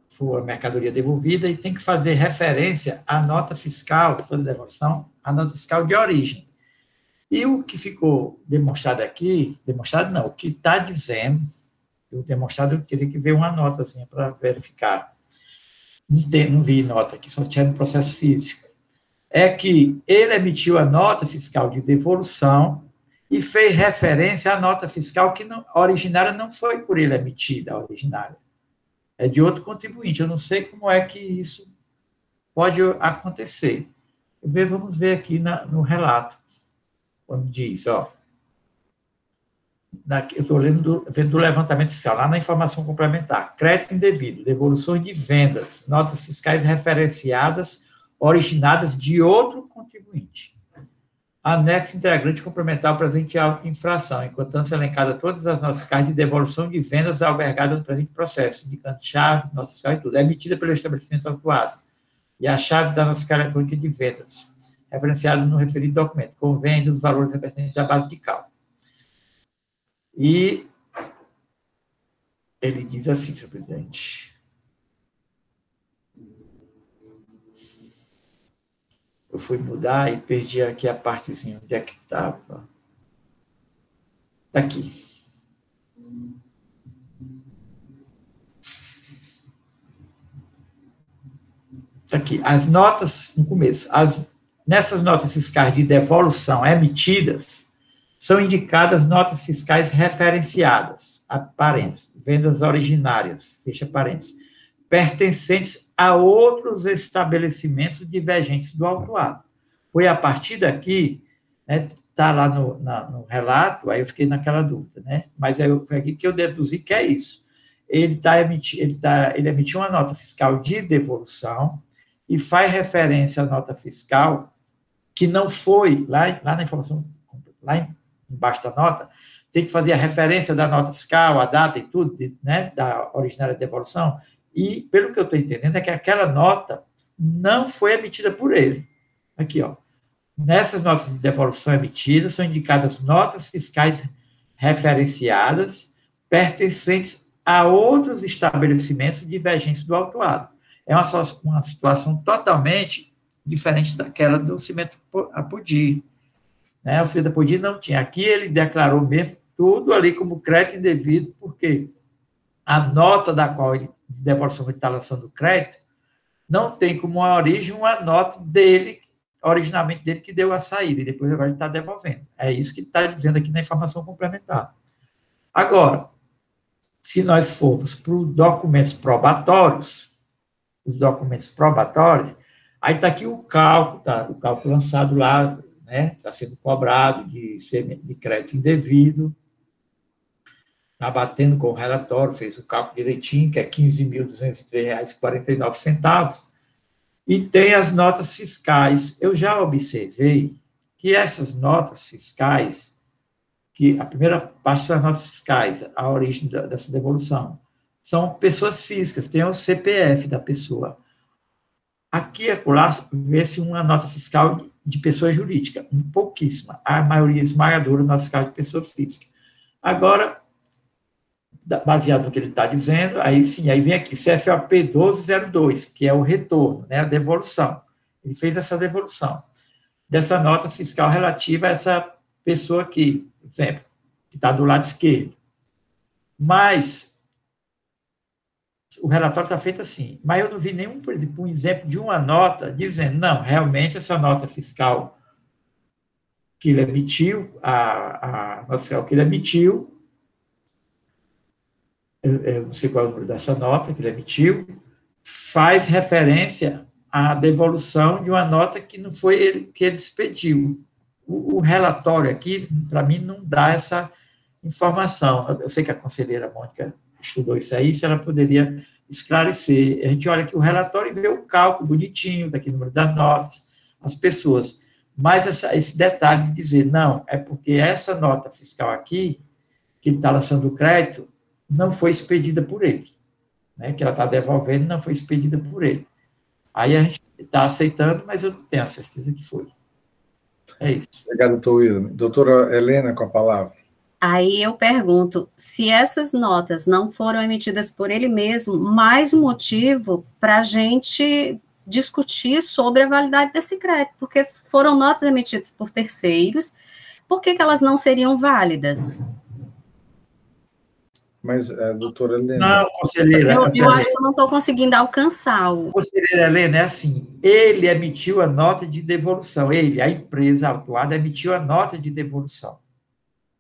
for a mercadoria devolvida, e tem que fazer referência à nota fiscal, toda devolução, à nota fiscal de origem. E o que ficou demonstrado aqui, demonstrado não, o que está dizendo, o demonstrado eu teria que ver uma notazinha para verificar. Não vi nota aqui, só tinha no processo físico. É que ele emitiu a nota fiscal de devolução e fez referência à nota fiscal que a originária não foi por ele emitida, a originária. É de outro contribuinte. Eu não sei como é que isso pode acontecer. Vamos ver aqui no relato, quando diz, ó, eu estou vendo do levantamento fiscal, lá na informação complementar, crédito indevido, devoluções de vendas, notas fiscais referenciadas, originadas de outro contribuinte. Anexo integrante complementar ao presente auto de infração, enquanto elencada todas as notas fiscais de devolução de vendas albergadas no presente processo, indicando chave, nota fiscal e tudo, é emitida pelo estabelecimento autuado, e a chave da nota fiscal eletrônica de vendas, referenciada no referido documento, convém dos valores referentes à base de cálculo. E ele diz assim, senhor presidente. Eu fui mudar e perdi aqui a partezinha, onde é que estava. Está aqui. Está aqui. As notas, no começo, nessas notas fiscais de devolução emitidas, são indicadas notas fiscais referenciadas, parênteses, vendas originárias, fecha parênteses, pertencentes a outros estabelecimentos divergentes do autuado. Foi a partir daqui, né, está lá no relato, aí eu fiquei naquela dúvida, né, mas foi aqui que eu deduzi que é isso. Ele emitiu uma nota fiscal de devolução e faz referência à nota fiscal que não foi, lá na informação, lá embaixo da nota, tem que fazer a referência da nota fiscal, a data e tudo, né, da originária devolução, e, pelo que eu estou entendendo, é que aquela nota não foi emitida por ele. Aqui, ó. Nessas notas de devolução emitidas, são indicadas notas fiscais referenciadas pertencentes a outros estabelecimentos divergentes do autuado. É uma situação totalmente diferente daquela do Cimento Apodi. Né? O Cimento Apodi não tinha. Aqui ele declarou mesmo tudo ali como crédito indevido, porque a nota da qual ele, de devolução ele está lançando o crédito, não tem como a origem uma nota dele, originalmente dele, que deu a saída, e depois agora ele está devolvendo. É isso que ele está dizendo aqui na informação complementar. Agora, se nós formos para os documentos probatórios, aí está aqui o cálculo lançado lá, né, está sendo cobrado de crédito indevido, está batendo com o relatório, fez o cálculo direitinho, que é R$ 15.203,49, e tem as notas fiscais. Eu já observei que essas notas fiscais, que a primeira parte são as notas fiscais, a origem dessa devolução, são pessoas físicas, tem o CPF da pessoa. Aqui e acolá, vê-se uma nota fiscal de pessoa jurídica, pouquíssima, a maioria esmagadora nota fiscal de pessoa física. Agora, baseado no que ele está dizendo, aí sim, aí vem aqui, CFOP 1202, que é o retorno, né, a devolução. Ele fez essa devolução dessa nota fiscal relativa a essa pessoa aqui, por exemplo, que está do lado esquerdo. Mas o relatório está feito assim, mas eu não vi nenhum, por exemplo, um exemplo de uma nota dizendo, não, realmente essa nota fiscal que ele emitiu, a nota fiscal que ele emitiu, eu não sei qual é o número dessa nota que ele emitiu, faz referência à devolução de uma nota que não foi ele que ele expediu. O relatório aqui, para mim, não dá essa informação. Eu sei que a conselheira Mônica estudou isso aí, se ela poderia esclarecer. A gente olha aqui o relatório e vê o cálculo bonitinho, daqui o número das notas, as pessoas. Mas esse detalhe de dizer, não, é porque essa nota fiscal aqui, que ele está lançando o crédito, não foi expedida por ele, né, que ela está devolvendo, não foi expedida por ele. Aí a gente está aceitando, mas eu não tenho a certeza que foi. É isso. Obrigado, doutor William. Doutora Helena, com a palavra. Aí eu pergunto, se essas notas não foram emitidas por ele mesmo, mais um motivo para a gente discutir sobre a validade desse crédito, porque foram notas emitidas por terceiros, por que elas não seriam válidas? Mas, doutora Helena... Não, conselheira... Eu acho que eu não estou conseguindo alcançar o... Conselheira Helena, é assim, ele emitiu a nota de devolução, ele, a empresa autuada, emitiu a nota de devolução.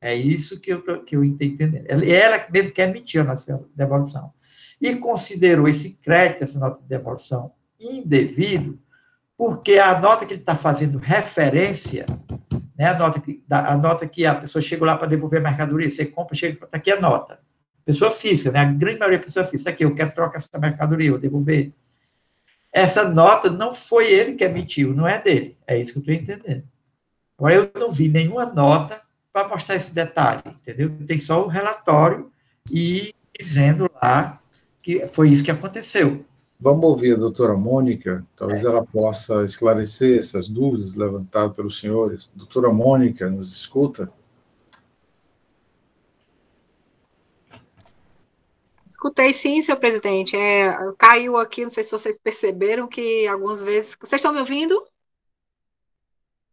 É isso que eu estou entendendo. Ela mesmo que emitiu a nota de devolução. E considerou esse crédito, essa nota de devolução, indevido, porque a nota que ele está fazendo referência, né, a nota que a pessoa chegou lá para devolver a mercadoria, você compra, chega, está aqui a nota. Pessoa física, né? A grande maioria é pessoa física. Aqui, eu quero trocar essa mercadoria, eu devolver. Essa nota não foi ele que emitiu, não é dele. É isso que eu estou entendendo. Agora, eu não vi nenhuma nota para mostrar esse detalhe, entendeu? Tem só o relatório e dizendo lá que foi isso que aconteceu. Vamos ouvir a doutora Mônica, talvez ela possa esclarecer essas dúvidas levantadas pelos senhores. Doutora Mônica, nos escuta? Escutei sim, senhor presidente. Caiu aqui, não sei se vocês perceberam que algumas vezes... Vocês estão me ouvindo?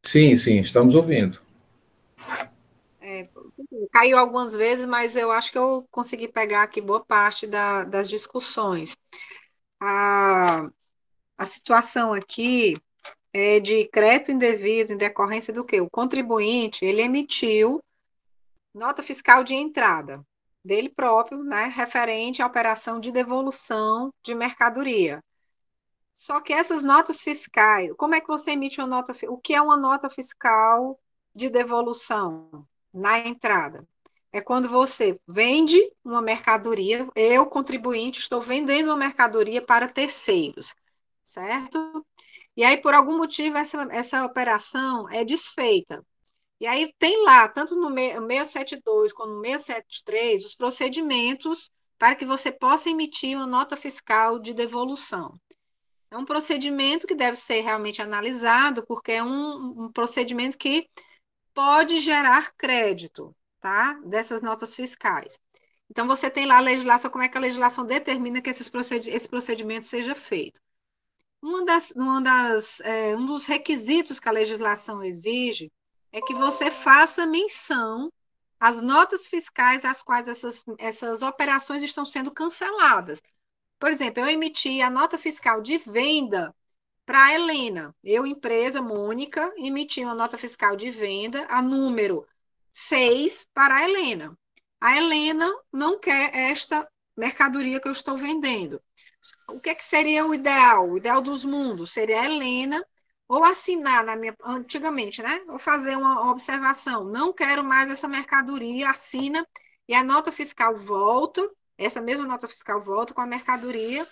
Sim, estamos ouvindo. Caiu algumas vezes, mas eu acho que eu consegui pegar aqui boa parte das discussões. A situação aqui é de crédito indevido em decorrência do quê? O contribuinte, ele emitiu nota fiscal de entrada dele próprio, né, referente à operação de devolução de mercadoria. Só que essas notas fiscais, como é que você emite uma nota, o que é uma nota fiscal de devolução na entrada? É quando você vende uma mercadoria, eu, contribuinte, estou vendendo uma mercadoria para terceiros, certo? E aí, por algum motivo, essa operação é desfeita. E aí tem lá, tanto no 672 como no 673, os procedimentos para que você possa emitir uma nota fiscal de devolução. É um procedimento que deve ser realmente analisado, porque é um procedimento que pode gerar crédito, tá? Dessas notas fiscais. Então, você tem lá a legislação, como é que a legislação determina que esse procedimento seja feito. Um dos requisitos que a legislação exige é que você faça menção às notas fiscais às quais essas operações estão sendo canceladas. Por exemplo, eu emiti a nota fiscal de venda para a Helena. Eu, empresa Mônica, emiti uma nota fiscal de venda, a número 6, para a Helena. A Helena não quer esta mercadoria que eu estou vendendo. O que seria o ideal? O ideal dos mundos seria a Helena ou assinar antigamente, né? Ou fazer uma observação. Não quero mais essa mercadoria, assina, e a nota fiscal volta, essa mesma nota fiscal volta com a mercadoria.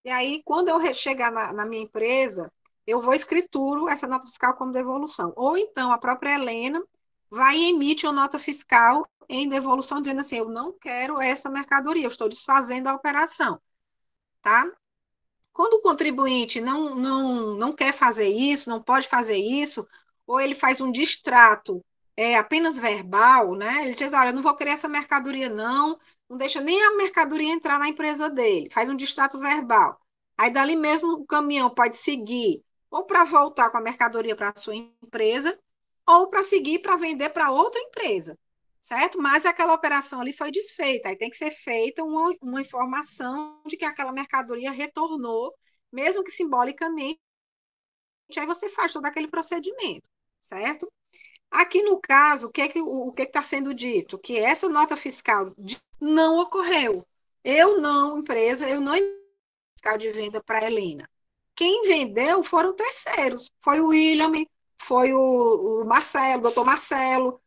E aí, quando eu chegar na minha empresa, eu vou escrituro essa nota fiscal como devolução. Ou então, a própria Helena vai e emite uma nota fiscal em devolução, dizendo assim, eu não quero essa mercadoria, eu estou desfazendo a operação. Tá? Quando o contribuinte não quer fazer isso, não pode fazer isso, ou ele faz um distrato apenas verbal, né? Ele diz, olha, eu não vou querer essa mercadoria, não deixa nem a mercadoria entrar na empresa dele, faz um distrato verbal. Aí, dali mesmo, o caminhão pode seguir ou para voltar com a mercadoria para a sua empresa, ou para seguir para vender para outra empresa, certo? Mas aquela operação ali foi desfeita, aí tem que ser feita uma informação de que aquela mercadoria retornou, mesmo que simbolicamente, aí você faz todo aquele procedimento, certo? Aqui no caso, o que está sendo dito? Que essa nota fiscal não ocorreu. Eu não fiscal de venda para a Helena. Quem vendeu foram terceiros. Foi o William, foi o Marcelo, o doutor Marcelo,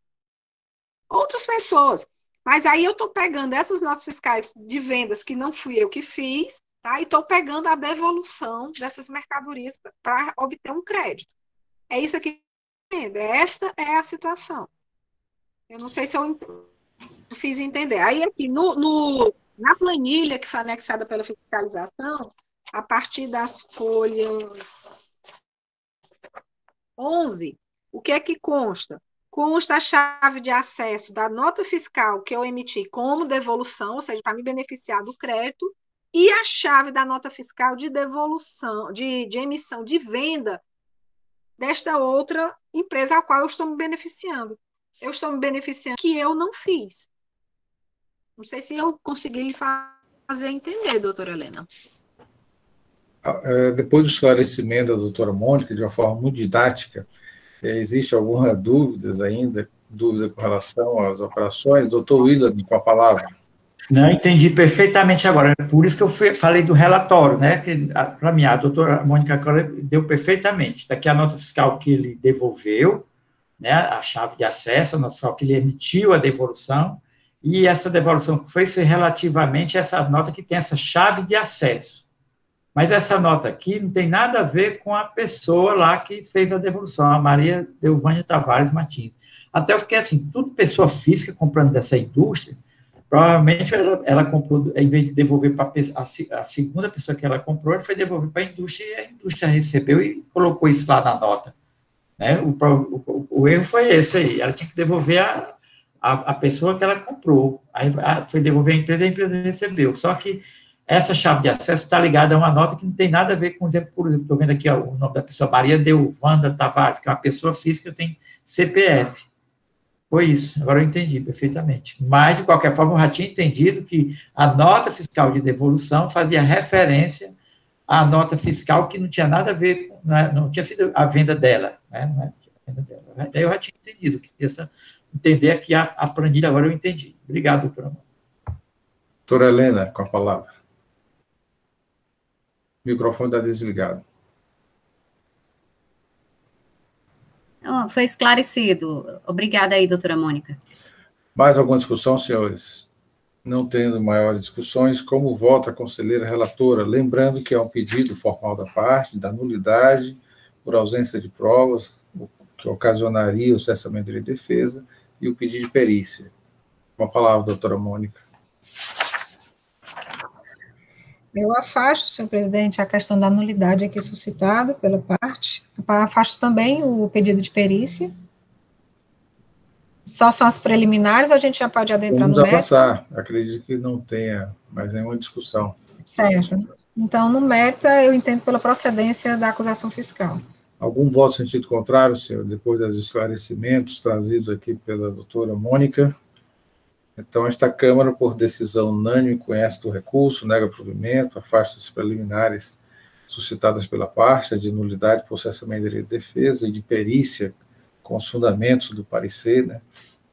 outras pessoas. Mas aí eu estou pegando essas notas fiscais de vendas que não fui eu que fiz, tá? E estou pegando a devolução dessas mercadorias para obter um crédito. É isso aqui. Esta é a situação. Eu não sei se eu fiz entender. Aí aqui, na planilha que foi anexada pela fiscalização, a partir das folhas 11, o que é que consta? Consta a chave de acesso da nota fiscal que eu emiti como devolução, ou seja, para me beneficiar do crédito, e a chave da nota fiscal de devolução, de emissão de venda desta outra empresa a qual eu estou me beneficiando. Eu estou me beneficiando que eu não fiz. Não sei se eu consegui lhe fazer entender, doutora Helena. Depois do esclarecimento da doutora Mônica, de uma forma muito didática, existe alguma dúvida com relação às operações? Doutor William, com a palavra. Não, entendi perfeitamente agora. Por isso que eu falei do relatório, né? Para mim, a doutora Mônica agora deu perfeitamente. Está aqui a nota fiscal que ele devolveu, né? A chave de acesso, a nota fiscal que ele emitiu a devolução, e essa devolução foi relativamente a essa nota que tem essa chave de acesso. Mas essa nota aqui não tem nada a ver com a pessoa lá que fez a devolução, a Maria Delvânia Tavares Martins. Até eu fiquei assim, tudo pessoa física comprando dessa indústria, provavelmente ela comprou, em vez de devolver para a segunda pessoa que ela comprou, ela foi devolver para a indústria, e a indústria recebeu e colocou isso lá na nota. Né? O erro foi esse aí, ela tinha que devolver a pessoa que ela comprou, aí foi devolver a empresa recebeu. Só que essa chave de acesso está ligada a uma nota que não tem nada a ver com, por exemplo, estou vendo aqui ó, o nome da pessoa, Maria Delvanda Tavares, que é uma pessoa física que tem CPF. Foi isso, agora eu entendi perfeitamente. Mas, de qualquer forma, eu já tinha entendido que a nota fiscal de devolução fazia referência à nota fiscal que não tinha nada a ver, não tinha sido a venda dela. Né? Não é a venda dela. Daí eu já tinha entendido, entender aqui a planilha, agora eu entendi. Obrigado, doutora. Doutora Helena, com a palavra. O microfone está desligado. Foi esclarecido. Obrigada aí, doutora Mônica. Mais alguma discussão, senhores? Não tendo maiores discussões, como vota a conselheira relatora? Lembrando que é um pedido formal da parte, da nulidade, por ausência de provas, o que ocasionaria o cessamento de defesa, e o pedido de perícia. Com a palavra, doutora Mônica. Eu afasto, senhor presidente, a questão da nulidade aqui suscitada pela parte. Afasto também o pedido de perícia. Só são as preliminares ou a gente já pode adentrar no mérito? Vamos avançar. Acredito que não tenha mais nenhuma discussão. Certo. Então, no mérito, eu entendo pela procedência da acusação fiscal. Algum voto em sentido contrário, senhor, depois dos esclarecimentos trazidos aqui pela doutora Mônica? Então, esta Câmara, por decisão unânime, conhece do recurso, nega provimento, afasta as preliminares suscitadas pela parte, a de nulidade, processamento de defesa e de perícia com os fundamentos do parecer, né?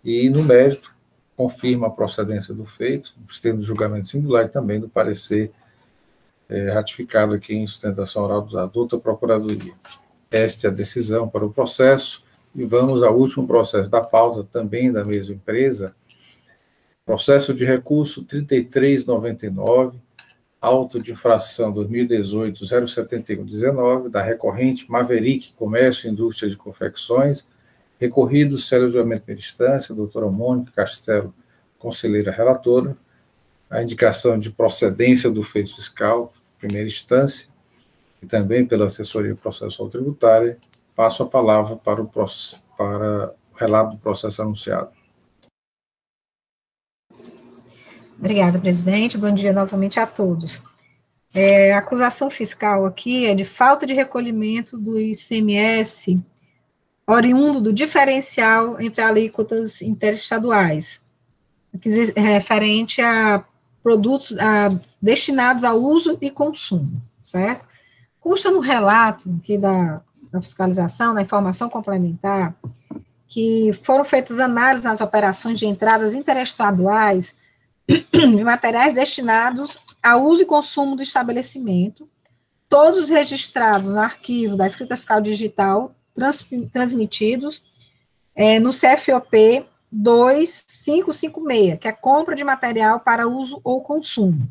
E, no mérito, confirma a procedência do feito, nos termos de julgamento singular e também do parecer ratificado aqui em sustentação oral da douta Procuradoria. Esta é a decisão para o processo, e vamos ao último processo da pauta, também da mesma empresa, processo de recurso 3399, auto de infração 2018-07119, da recorrente Maverick Comércio e Indústria de Confecções, recorrido, célere de julgamento de primeira instância, doutora Mônica Castelo, conselheira relatora, a indicação de procedência do feito fiscal, primeira instância, e também pela assessoria processual tributária, passo a palavra para o relato do processo anunciado. Obrigada, presidente. Bom dia novamente a todos. A acusação fiscal aqui é de falta de recolhimento do ICMS oriundo do diferencial entre alíquotas interestaduais, referente a produtos destinados a uso e consumo, certo? Consta no relato aqui da fiscalização, na informação complementar, que foram feitas análises nas operações de entradas interestaduais de materiais destinados ao uso e consumo do estabelecimento, todos registrados no arquivo da escrita fiscal digital, transmitidos no CFOP 2556, que é compra de material para uso ou consumo.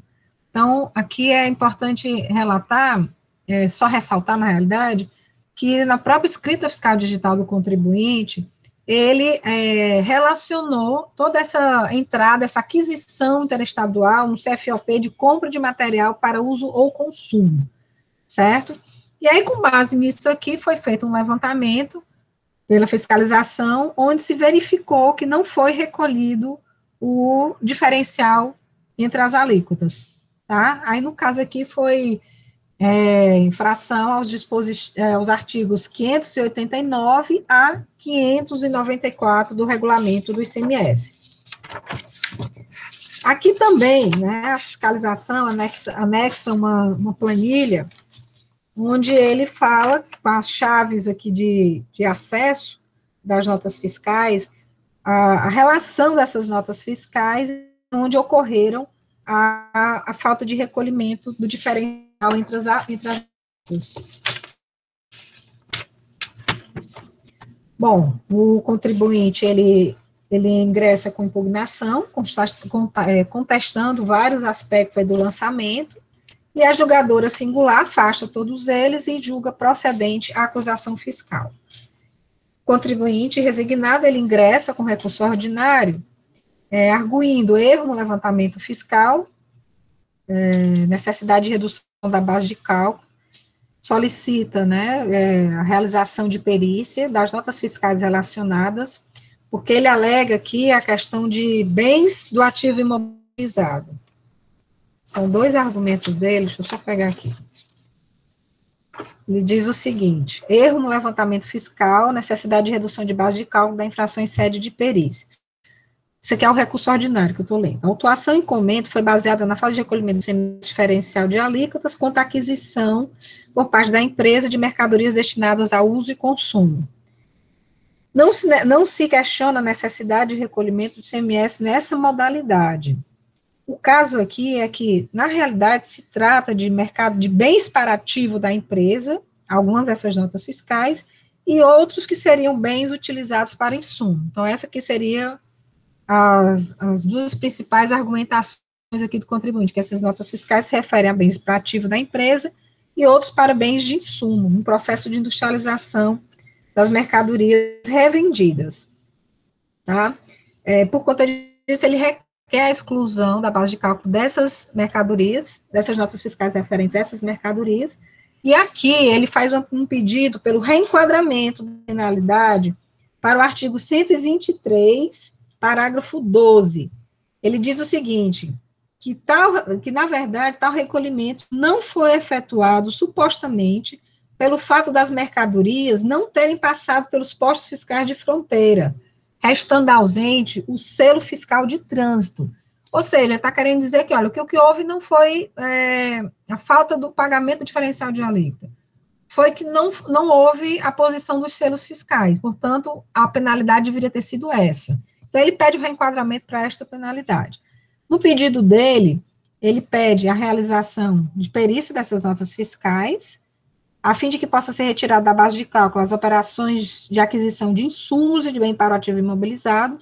Então, aqui é importante relatar, só ressaltar na realidade, que na própria escrita fiscal digital do contribuinte, ele relacionou toda essa entrada, essa aquisição interestadual no CFOP de compra de material para uso ou consumo, certo? E aí, com base nisso aqui, foi feito um levantamento pela fiscalização, onde se verificou que não foi recolhido o diferencial entre as alíquotas, tá? Aí, no caso aqui, foi infração aos artigos 589 a 594 do regulamento do ICMS. Aqui também, né, a fiscalização anexa uma planilha, onde ele fala, com as chaves aqui de acesso das notas fiscais, a relação dessas notas fiscais, onde ocorreram a falta de recolhimento do diferencial entre as notas. Bom, o contribuinte, ele ingressa com impugnação, contestando vários aspectos aí do lançamento, e a julgadora singular afasta todos eles e julga procedente a acusação fiscal. O contribuinte resignado, ele ingressa com recurso ordinário, arguindo erro no levantamento fiscal, necessidade de redução da base de cálculo, solicita, né, a realização de perícia das notas fiscais relacionadas, porque ele alega aqui a questão de bens do ativo imobilizado. São dois argumentos dele, deixa eu só pegar aqui. Ele diz o seguinte: erro no levantamento fiscal, necessidade de redução de base de cálculo da infração em sede de perícia. Isso aqui é o recurso ordinário que eu estou lendo. A autuação em comento foi baseada na falta de recolhimento do diferencial de alíquotas quanto à aquisição por parte da empresa de mercadorias destinadas a uso e consumo. Não se questiona a necessidade de recolhimento do ICMS nessa modalidade. O caso aqui é que, na realidade, se trata de mercado de bens para ativo da empresa, algumas dessas notas fiscais, e outros que seriam bens utilizados para insumo. Então, essa aqui seria as duas principais argumentações aqui do contribuinte, que essas notas fiscais se referem a bens para ativo da empresa e outros para bens de insumo, um processo de industrialização das mercadorias revendidas, tá? Por conta disso, ele requer a exclusão da base de cálculo dessas mercadorias, dessas notas fiscais referentes a essas mercadorias, e aqui ele faz um pedido pelo reenquadramento da penalidade para o artigo 123, parágrafo 12. Ele diz o seguinte, que na verdade, tal recolhimento não foi efetuado, supostamente, pelo fato das mercadorias não terem passado pelos postos fiscais de fronteira, restando ausente o selo fiscal de trânsito. Ou seja, está querendo dizer que, olha, o que houve não foi a falta do pagamento diferencial de alíquota, foi que não houve a posição dos selos fiscais, portanto, a penalidade deveria ter sido essa. Então, ele pede o reenquadramento para esta penalidade. No pedido dele, ele pede a realização de perícia dessas notas fiscais, a fim de que possa ser retirado da base de cálculo as operações de aquisição de insumos e de bem para o ativo imobilizado,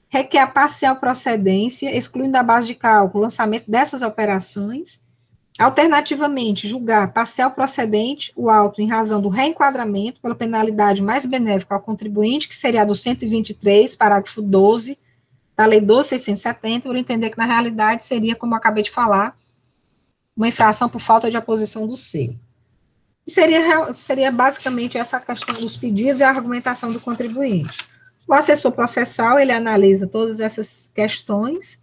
requer a parcial procedência, excluindo da base de cálculo o lançamento dessas operações, alternativamente, julgar parcial procedente o auto em razão do reenquadramento pela penalidade mais benéfica ao contribuinte, que seria a do 123, parágrafo 12, da Lei 12.670, por entender que, na realidade, seria, como eu acabei de falar, uma infração por falta de aposição do selo. E seria basicamente essa questão dos pedidos e a argumentação do contribuinte. O assessor processual, ele analisa todas essas questões,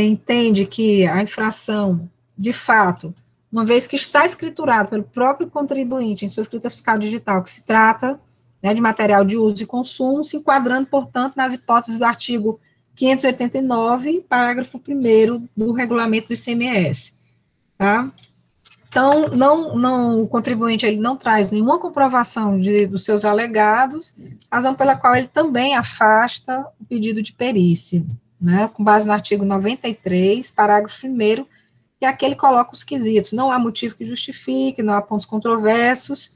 entende que a infração, de fato, uma vez que está escriturado pelo próprio contribuinte em sua escrita fiscal digital, que se trata, né, de material de uso e consumo, se enquadrando, portanto, nas hipóteses do artigo 589, parágrafo 1º do regulamento do ICMS, tá? Então, o contribuinte ele não traz nenhuma comprovação dos seus alegados, razão pela qual ele também afasta o pedido de perícia, né, com base no artigo 93, parágrafo 1º, que é aquele que coloca os quesitos, não há motivo que justifique, não há pontos controversos,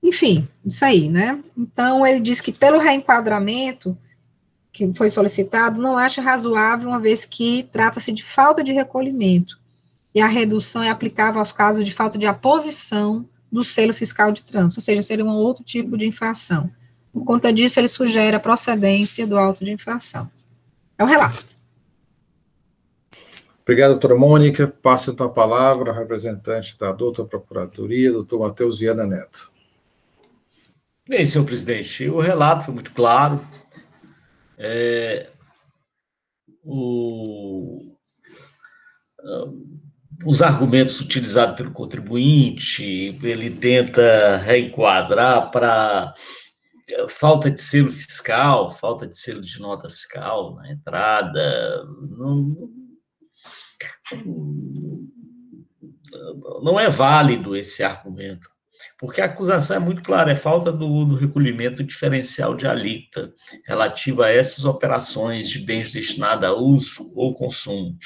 enfim, isso aí, né. Então, ele diz que pelo reenquadramento que foi solicitado, não acha razoável, uma vez que trata-se de falta de recolhimento, e a redução é aplicável aos casos de falta de aposição do selo fiscal de trânsito, ou seja, seria um outro tipo de infração. Por conta disso, ele sugere a procedência do auto de infração. É o relato. Obrigado, doutora Mônica. Passo então a palavra ao representante da doutora Procuradoria, doutor Matheus Viana Neto. Bem, senhor presidente, o relato foi muito claro. Os argumentos utilizados pelo contribuinte, ele tenta reenquadrar para falta de selo fiscal, falta de selo de nota fiscal na entrada, não é válido esse argumento, porque a acusação é muito clara, é falta do recolhimento diferencial de alíquota relativa a essas operações de bens destinados a uso ou consumo.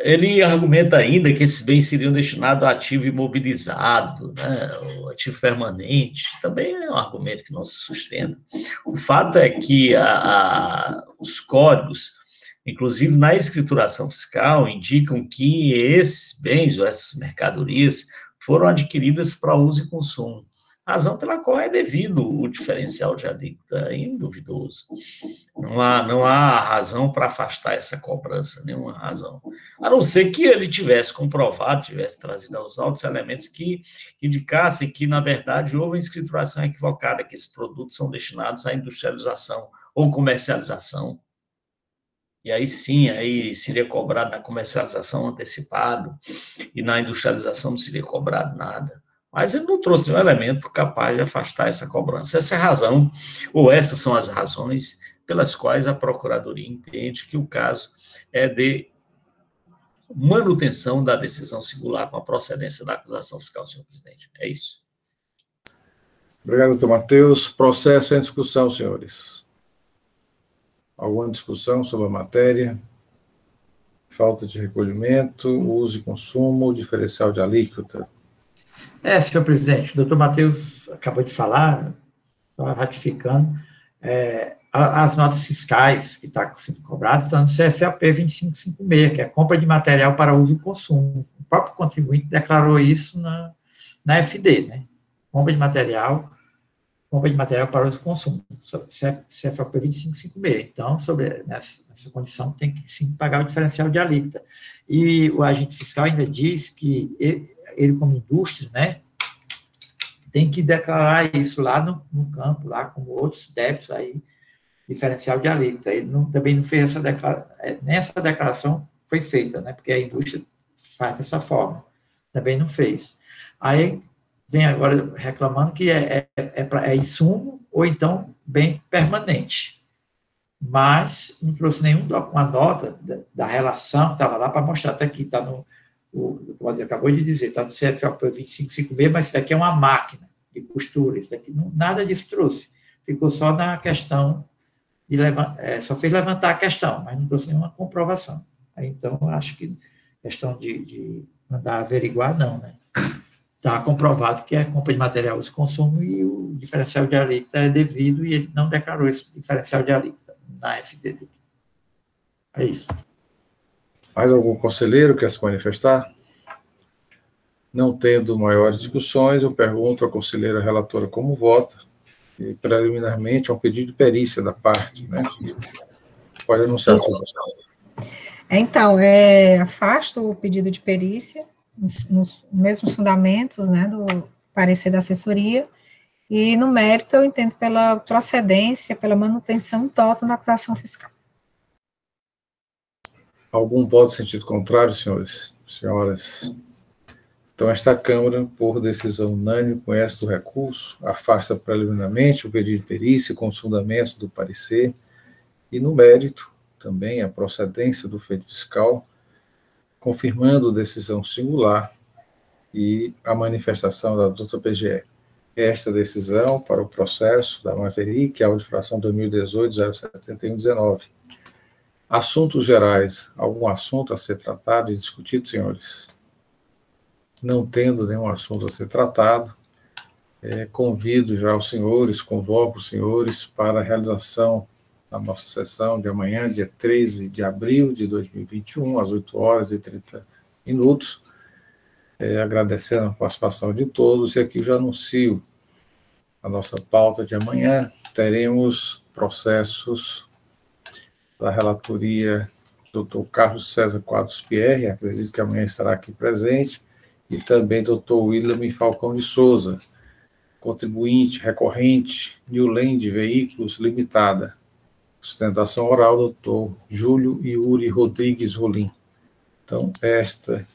Ele argumenta ainda que esses bens seriam destinados a ativo imobilizado, né, ou ativo permanente, também é um argumento que não se sustenta. O fato é que os códigos, inclusive na escrituração fiscal, indicam que esses bens ou essas mercadorias foram adquiridas para uso e consumo, razão pela qual é devido o diferencial de alíquota, é induvidoso. Não há razão para afastar essa cobrança, nenhuma razão. A não ser que ele tivesse comprovado, tivesse trazido aos autos elementos que indicassem que, na verdade, houve uma escrituração equivocada, que esses produtos são destinados à industrialização ou comercialização. E aí sim, aí seria cobrado na comercialização antecipado e na industrialização não seria cobrado nada. Mas ele não trouxe nenhum elemento capaz de afastar essa cobrança. Essa é a razão, ou essas são as razões pelas quais a Procuradoria entende que o caso é de manutenção da decisão singular com a procedência da acusação fiscal, senhor presidente. É isso. Obrigado, doutor Matheus. Processo em discussão, senhores. Alguma discussão sobre a matéria? Falta de recolhimento, uso e consumo, diferencial de alíquota. Senhor presidente, o doutor Matheus acabou de falar, ratificando, as notas fiscais que estão sendo cobradas estão no CFAP 2556, que é compra de material para uso e consumo. O próprio contribuinte declarou isso na FD, né? Compra de material para uso e consumo, CFAP 2556. Então, nessa condição, tem que sim pagar o diferencial de alíquota. E o agente fiscal ainda diz que ele como indústria, né, tem que declarar isso lá no campo, lá como outros débitos aí, diferencial de alíquota. Ele também não fez essa declaração, nem essa declaração foi feita, né, porque a indústria faz dessa forma, também não fez. Aí vem agora reclamando que é insumo ou então bem permanente, mas não trouxe nenhuma nota da relação, estava lá para mostrar, até aqui está o Cláudio acabou de dizer, está no CFAP 2556, mas isso daqui é uma máquina de costura, isso daqui nada disso trouxe, ficou só na questão, só fez levantar a questão, mas não trouxe nenhuma comprovação. Aí, então, acho que questão de mandar averiguar, não, né? Está comprovado que é compra de material de consumo e o diferencial de alíquota é devido e ele não declarou esse diferencial de alíquota na FDD. É isso. Mais algum conselheiro quer se manifestar? Não tendo maiores discussões, eu pergunto à conselheira relatora como vota, e preliminarmente é um pedido de perícia da parte, né? Pode anunciar a sua votação. Então, afasto o pedido de perícia, nos mesmos fundamentos, né, do parecer da assessoria, e no mérito eu entendo pela procedência, pela manutenção total da acusação fiscal. Algum voto em sentido contrário, senhores? Senhoras? Então, esta Câmara, por decisão unânime, conhece do recurso, afasta preliminarmente o pedido de perícia com os fundamentos do parecer e, no mérito, também a procedência do feito fiscal, confirmando decisão singular e a manifestação da doutora PGE. Esta decisão para o processo da Maverick, audiofração 2018-07119. Assuntos gerais. Algum assunto a ser tratado e discutido, senhores? Não tendo nenhum assunto a ser tratado, convido já os senhores, convoco os senhores para a realização da nossa sessão de amanhã, dia 13 de abril de 2021, às 8h30. Agradecendo a participação de todos, e aqui já anuncio a nossa pauta de amanhã. Teremos processos da relatoria do Dr. Carlos César Quadros Pierre, acredito que amanhã estará aqui presente, e também Dr. William Falcão de Souza, contribuinte recorrente, New Land Veículos Limitada, sustentação oral, Dr. Júlio Yuri Rodrigues Rolim. Então, esta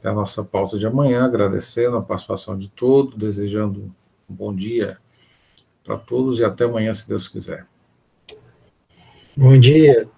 é a nossa pauta de amanhã, agradecendo a participação de todos, desejando um bom dia para todos e até amanhã, se Deus quiser. Bom dia.